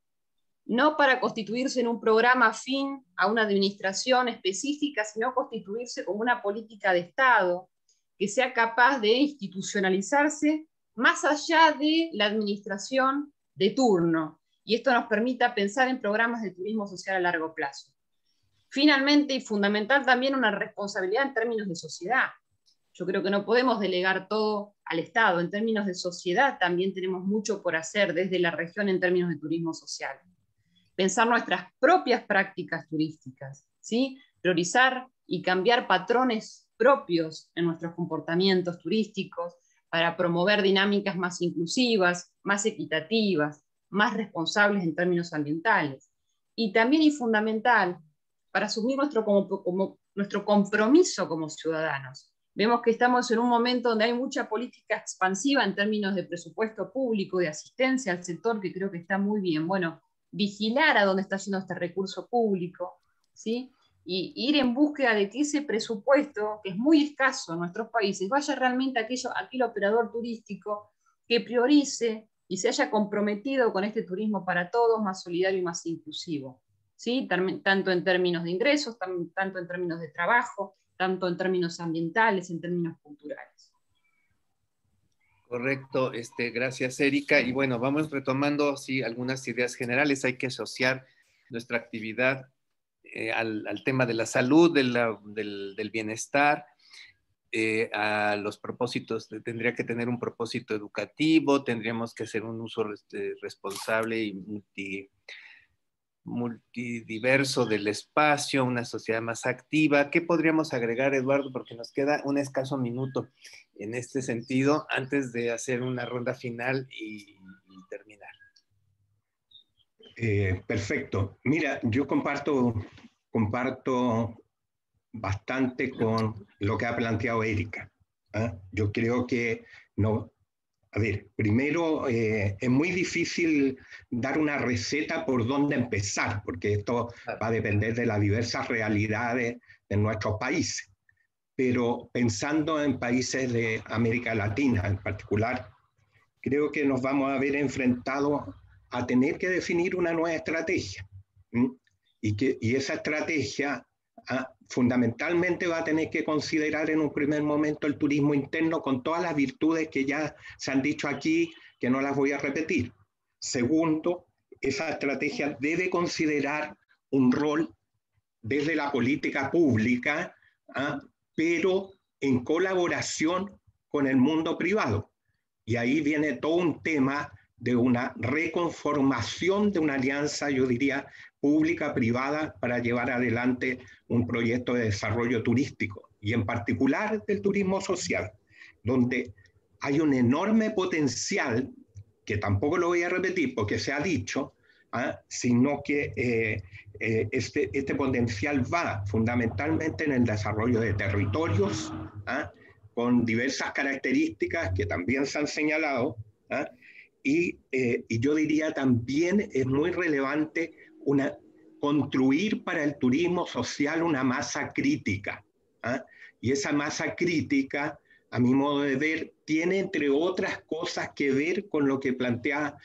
no para constituirse en un programa afín a una administración específica, sino constituirse como una política de Estado que sea capaz de institucionalizarse más allá de la administración de turno. Y esto nos permita pensar en programas de turismo social a largo plazo. Finalmente, y fundamental también, una responsabilidad en términos de sociedad. Yo creo que no podemos delegar todo al Estado. En términos de sociedad también tenemos mucho por hacer desde la región en términos de turismo social. Pensar nuestras propias prácticas turísticas, ¿sí? Priorizar y cambiar patrones propios en nuestros comportamientos turísticos para promover dinámicas más inclusivas, más equitativas, más responsables en términos ambientales. Y también, y fundamental, para asumir nuestro compromiso como ciudadanos. Vemos que estamos en un momento donde hay mucha política expansiva en términos de presupuesto público, de asistencia al sector, que creo que está muy bien. Bueno, vigilar a dónde está yendo este recurso público, ¿sí? Y ir en búsqueda de que ese presupuesto, que es muy escaso en nuestros países, vaya realmente a aquel operador turístico que priorice y se haya comprometido con este turismo para todos, más solidario y más inclusivo, ¿sí? Tanto en términos de ingresos, tanto en términos de trabajo, tanto en términos ambientales, en términos culturales. Correcto, gracias, Erika. Y bueno, vamos retomando sí, algunas ideas generales. Hay que asociar nuestra actividad al tema de la salud, del bienestar, a los propósitos. Tendría que tener un propósito educativo, tendríamos que hacer un uso responsable y multidiverso del espacio, una sociedad más activa. ¿Qué podríamos agregar, Eduardo? Porque nos queda un escaso minuto en este sentido antes de hacer una ronda final y terminar. Perfecto. Mira, yo comparto bastante con lo que ha planteado Erika. Yo creo que no. A ver, primero es muy difícil dar una receta por dónde empezar, porque esto va a depender de las diversas realidades de nuestros países. Pero pensando en países de América Latina en particular, creo que nos vamos a ver enfrentados a tener que definir una nueva estrategia. Y esa estrategia fundamentalmente va a tener que considerar en un primer momento el turismo interno con todas las virtudes que ya se han dicho aquí, que no las voy a repetir. Segundo, esa estrategia debe considerar un rol desde la política pública, pero en colaboración con el mundo privado. Y ahí viene todo un tema de una reconformación de una alianza, yo diría, pública-privada para llevar adelante un proyecto de desarrollo turístico, y en particular del turismo social, donde hay un enorme potencial, que tampoco lo voy a repetir porque se ha dicho, sino que este potencial va fundamentalmente en el desarrollo de territorios, con diversas características que también se han señalado, y yo diría también es muy relevante construir para el turismo social una masa crítica, y esa masa crítica, a mi modo de ver, tiene entre otras cosas que ver con lo que plantea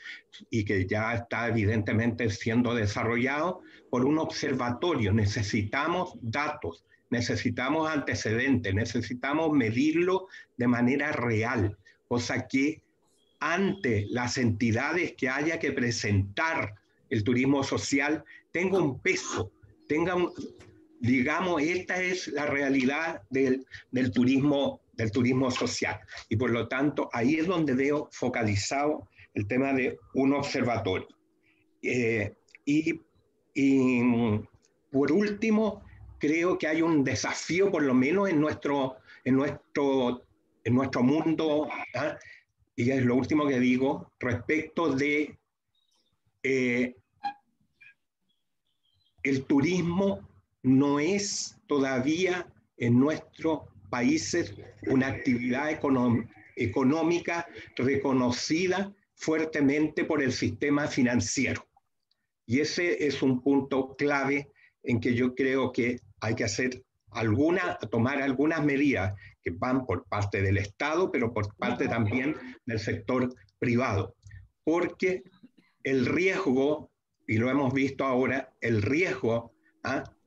y que ya está evidentemente siendo desarrollado por un observatorio. Necesitamos datos, necesitamos antecedentes, necesitamos medirlo de manera real, cosa que ante las entidades que haya que presentar el turismo social tenga un peso, digamos, esta es la realidad del turismo social. Y por lo tanto, ahí es donde veo focalizado el tema de un observatorio. Y por último, creo que hay un desafío, por lo menos en nuestro mundo, y es lo último que digo, respecto de el turismo no es todavía en nuestros países una actividad económica reconocida fuertemente por el sistema financiero. Y ese es un punto clave en que yo creo que hay que tomar algunas medidas que van por parte del Estado, pero por parte también del sector privado. Porque el riesgo, y lo hemos visto ahora, el riesgo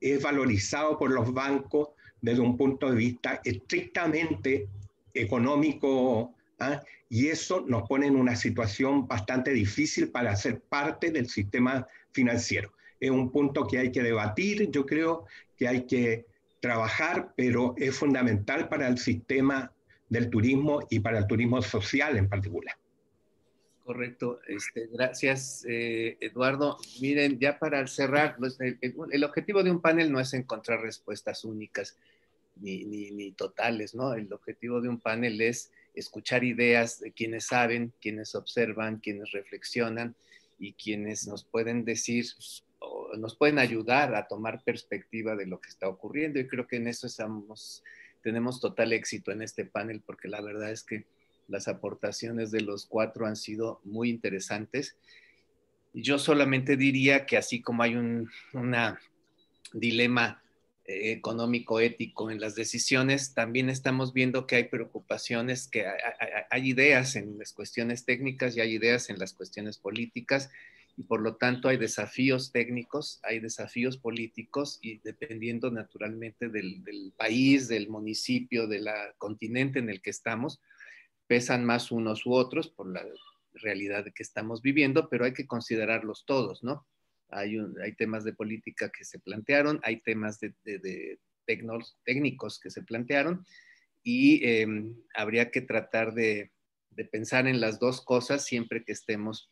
es valorizado por los bancos desde un punto de vista estrictamente económico, y eso nos pone en una situación bastante difícil para ser parte del sistema financiero. Es un punto que hay que debatir, yo creo que hay que trabajar, pero es fundamental para el sistema del turismo y para el turismo social en particular. Correcto, gracias Eduardo. Miren, ya para cerrar, el objetivo de un panel no es encontrar respuestas únicas ni totales, ¿no? El objetivo de un panel es escuchar ideas de quienes saben, quienes observan, quienes reflexionan y quienes nos pueden decir o nos pueden ayudar a tomar perspectiva de lo que está ocurriendo, y creo que en eso tenemos total éxito en este panel, porque la verdad es que las aportaciones de los cuatro han sido muy interesantes. Yo solamente diría que así como hay un dilema económico, ético en las decisiones, también estamos viendo que hay preocupaciones, que hay ideas en las cuestiones técnicas y hay ideas en las cuestiones políticas, y por lo tanto hay desafíos técnicos, hay desafíos políticos, y dependiendo naturalmente del país, del municipio, del continente en el que estamos, pesan más unos u otros por la realidad que estamos viviendo, pero hay que considerarlos todos, ¿no? Hay temas de política que se plantearon, hay temas técnicos que se plantearon, y habría que tratar de pensar en las dos cosas siempre que estemos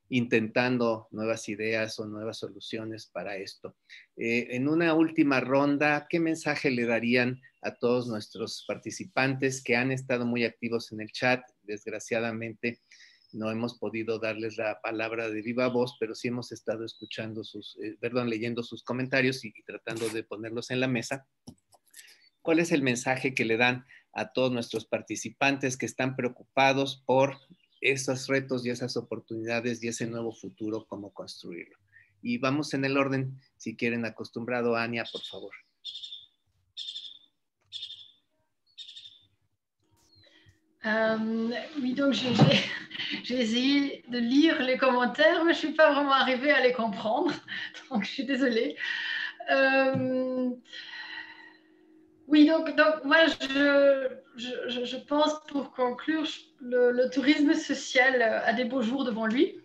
intentando nuevas ideas o nuevas soluciones para esto. En una última ronda, ¿qué mensaje le darían a todos nuestros participantes que han estado muy activos en el chat? Desgraciadamente no hemos podido darles la palabra de viva voz, pero sí hemos estado escuchando leyendo sus comentarios y tratando de ponerlos en la mesa. ¿Cuál es el mensaje que le dan a todos nuestros participantes que están preocupados por esos retos y esas oportunidades y ese nuevo futuro, cómo construirlo? Y vamos en el orden, si quieren, acostumbrado. Ania, por favor. Oui, donc j'ai essayé de lire les commentaires, mais je ne suis pas vraiment arrivée à les comprendre, donc je suis désolée. Oui, donc moi, je pense, pour conclure, le tourisme social a des beaux jours devant lui.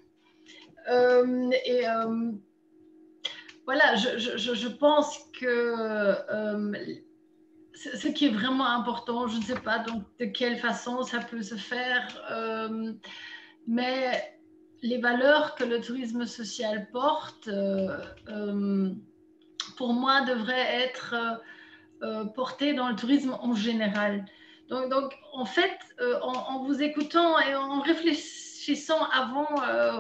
Voilà, je pense que ce qui est vraiment important, je ne sais pas donc de quelle façon ça peut se faire, mais les valeurs que le tourisme social porte, pour moi, devraient être portées dans le tourisme en général. Donc en fait, en vous écoutant et en réfléchissant avant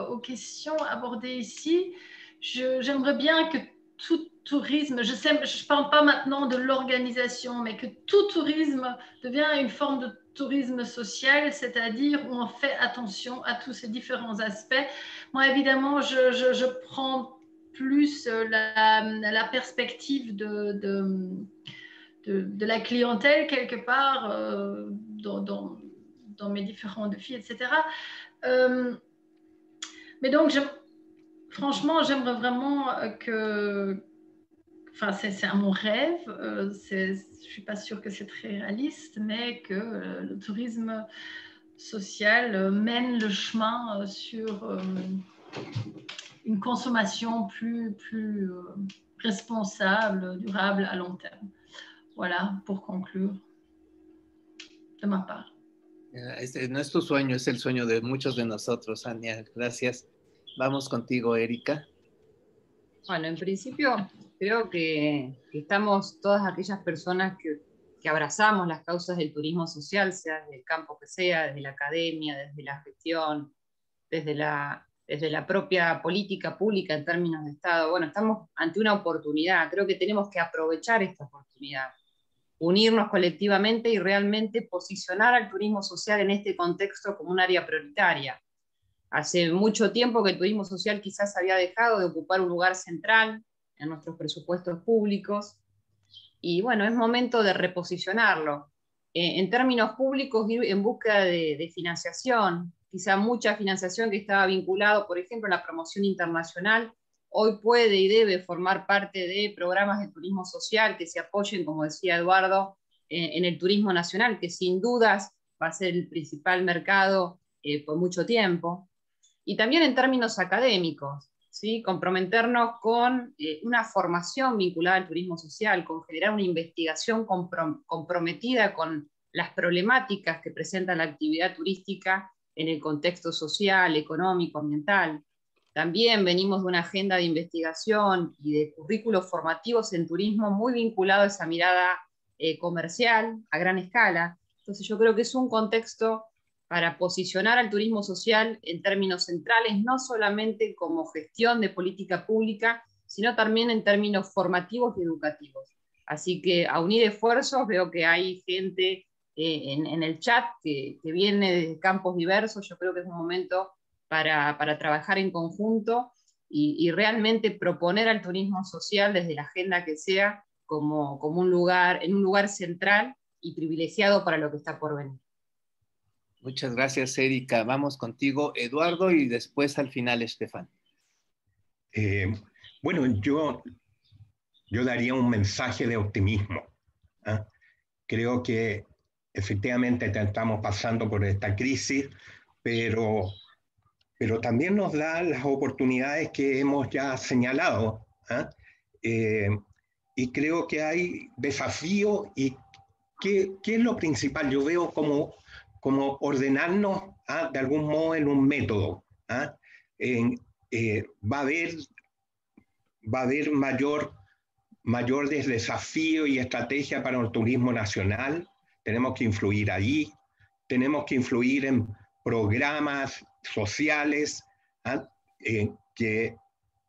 aux questions abordées ici, j'aimerais bien que tout tourisme, je ne parle pas maintenant de l'organisation, mais que tout tourisme devient une forme de tourisme social, c'est-à-dire où on fait attention à tous ces différents aspects. Moi, évidemment, je prends plus la perspective de la clientèle quelque part dans mes différents défis, etc. Mais donc, franchement, j'aimerais vraiment que... Enfin, c'est mon rêve. Je ne suis pas sûre que c'est très réaliste, mais que le tourisme social mène le chemin sur une consommation plus responsable, durable à long terme. Voilà, pour conclure, de ma part. Este no es tu sueño, es el sueño de muchos de nosotros, Ania. Gracias. Vamos contigo, Erika. Bueno, en principio creo que estamos todas aquellas personas que abrazamos las causas del turismo social, sea desde el campo que sea, desde la academia, desde la gestión, desde la propia política pública en términos de Estado. Bueno, estamos ante una oportunidad, creo que tenemos que aprovechar esta oportunidad, unirnos colectivamente y realmente posicionar al turismo social en este contexto como un área prioritaria. Hace mucho tiempo que el turismo social quizás había dejado de ocupar un lugar central en nuestros presupuestos públicos, y bueno, es momento de reposicionarlo. En términos públicos, ir en búsqueda de financiación, quizá mucha financiación que estaba vinculado, por ejemplo, a la promoción internacional, hoy puede y debe formar parte de programas de turismo social que se apoyen, como decía Eduardo, en el turismo nacional, que sin dudas va a ser el principal mercado por mucho tiempo. Y también en términos académicos, ¿sí? Comprometernos con una formación vinculada al turismo social, con generar una investigación comprometida con las problemáticas que presenta la actividad turística en el contexto social, económico, ambiental. También venimos de una agenda de investigación y de currículos formativos en turismo muy vinculado a esa mirada comercial a gran escala. Entonces yo creo que es un contexto para posicionar al turismo social en términos centrales, no solamente como gestión de política pública, sino también en términos formativos y educativos. Así que a unir esfuerzos, veo que hay gente en el chat que viene de campos diversos. Yo creo que es un momento para trabajar en conjunto y realmente proponer al turismo social desde la agenda que sea como un lugar central y privilegiado para lo que está por venir. Muchas gracias, Erika. Vamos contigo, Eduardo, y después al final, Estefan. Bueno, yo daría un mensaje de optimismo. Creo que efectivamente estamos pasando por esta crisis, pero también nos da las oportunidades que hemos ya señalado. Y creo que hay desafíos. ¿Y qué es lo principal? Yo veo como ordenarnos de algún modo en un método. Va a haber mayores desafíos y estrategia para el turismo nacional. Tenemos que influir ahí, tenemos que influir en programas sociales que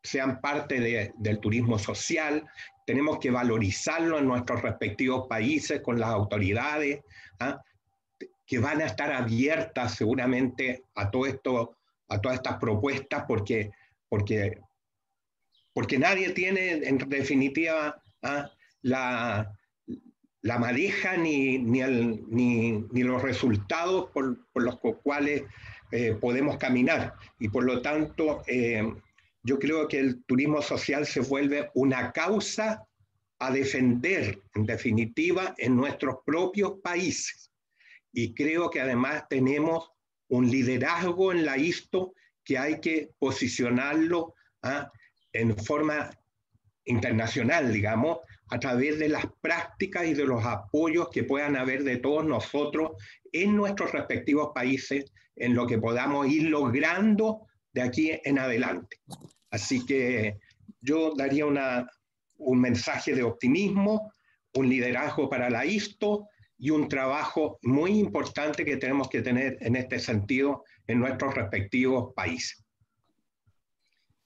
sean parte del turismo social. Tenemos que valorizarlo en nuestros respectivos países con las autoridades, que van a estar abiertas seguramente a todo esto, a todas estas propuestas, porque nadie tiene en definitiva la madeja ni los resultados por los cuales podemos caminar. Y por lo tanto, yo creo que el turismo social se vuelve una causa a defender, en definitiva, en nuestros propios países. Y creo que además tenemos un liderazgo en la ISTO que hay que posicionarlo en forma internacional, digamos, a través de las prácticas y de los apoyos que puedan haber de todos nosotros en nuestros respectivos países, en lo que podamos ir logrando de aquí en adelante. Así que yo daría un mensaje de optimismo, un liderazgo para la ISTO y un trabajo muy importante que tenemos que tener en este sentido en nuestros respectivos países.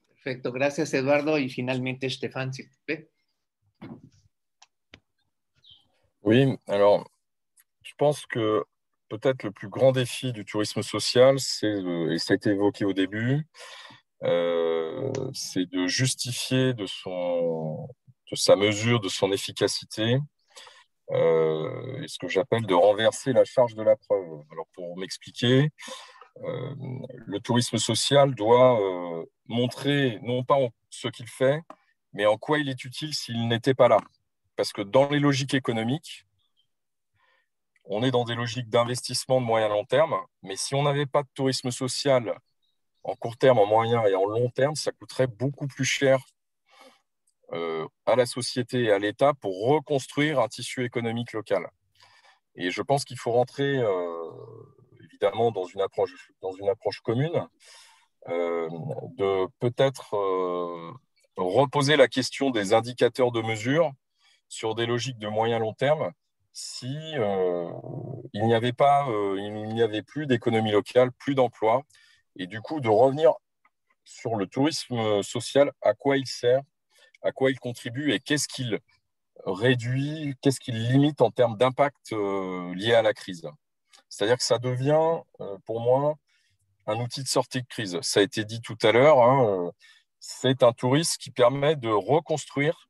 Perfecto, gracias Eduardo. Y finalmente Stéphane, s'il vous plaît. Oui, alors je pense que peut-être le plus grand défi du tourisme social, c'est, et ça a été évoqué au début, c'est de justifier de sa mesure, de son efficacité, et ce que j'appelle de renverser la charge de la preuve. Alors pour m'expliquer, le tourisme social doit montrer non pas ce qu'il fait, mais en quoi il est utile s'il n'était pas là. Parce que dans les logiques économiques, on est dans des logiques d'investissement de moyen long terme, mais si on n'avait pas de tourisme social en court terme, en moyen et en long terme, ça coûterait beaucoup plus cher à la société et à l'État pour reconstruire un tissu économique local. Et je pense qu'il faut rentrer évidemment dans une approche commune, de peut-être reposer la question des indicateurs de mesure sur des logiques de moyen long terme si il n'y avait plus d'économie locale, plus d'emplois, et du coup de revenir sur le tourisme social, à quoi il sert, à quoi il contribue et qu'est-ce qu'il réduit, qu'est-ce qu'il limite en termes d'impact lié à la crise. C'est-à-dire que ça devient, pour moi, un outil de sortie de crise. Ça a été dit tout à l'heure, c'est un tourisme qui permet de reconstruire,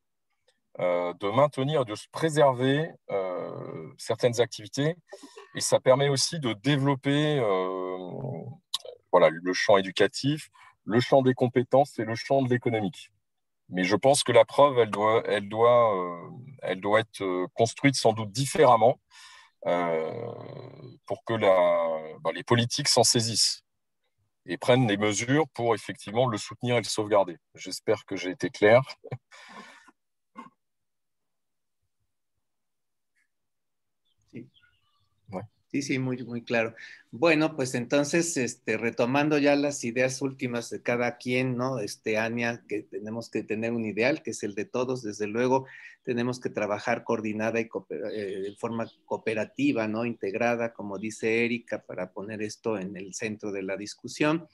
de maintenir, de se préserver certaines activités, et ça permet aussi de développer le champ éducatif, le champ des compétences et le champ de l'économique. Mais je pense que la preuve, elle doit être construite sans doute différemment pour que les politiques s'en saisissent et prennent les mesures pour effectivement le soutenir et le sauvegarder. J'espère que j'ai été clair. Sí. Ouais. Sí, muy, muy claro. Bueno, pues entonces, retomando ya las ideas últimas de cada quien, ¿no? Ania, que tenemos que tener un ideal, que es el de todos, desde luego, tenemos que trabajar coordinada y de forma cooperativa, ¿no? Integrada, como dice Erika, para poner esto en el centro de la discusión,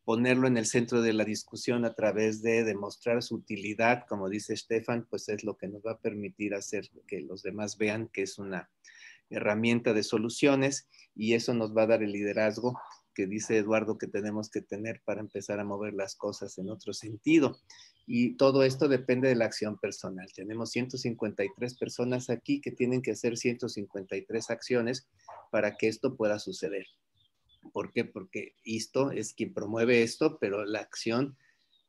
ponerlo en el centro de la discusión a través de demostrar su utilidad, como dice Stéphane, pues es lo que nos va a permitir hacer que los demás vean que es una herramienta de soluciones, y eso nos va a dar el liderazgo que dice Eduardo que tenemos que tener para empezar a mover las cosas en otro sentido. Y todo esto depende de la acción personal. Tenemos 153 personas aquí que tienen que hacer 153 acciones para que esto pueda suceder. ¿Por qué? Porque ISTO es quien promueve esto, pero la acción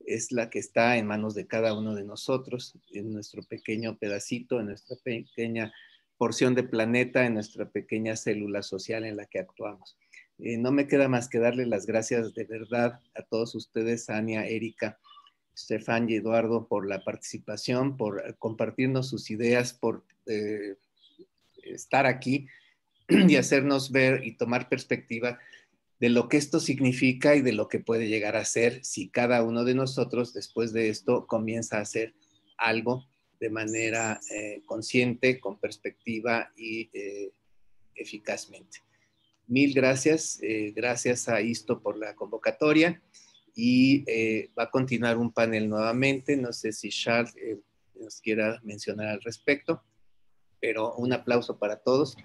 es la que está en manos de cada uno de nosotros, en nuestro pequeño pedacito, en nuestra pequeña porción de planeta, en nuestra pequeña célula social en la que actuamos. No me queda más que darle las gracias de verdad a todos ustedes, Ania, Erika, Stéphane y Eduardo, por la participación, por compartirnos sus ideas, por estar aquí y hacernos ver y tomar perspectiva de lo que esto significa y de lo que puede llegar a ser si cada uno de nosotros después de esto comienza a hacer algo de manera consciente, con perspectiva y eficazmente. Mil gracias, gracias a ISTO por la convocatoria, y va a continuar un panel nuevamente. No sé si Charles nos quiera mencionar al respecto, pero un aplauso para todos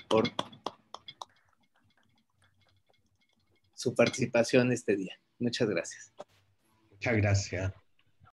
por su participación este día. Muchas gracias. Muchas gracias.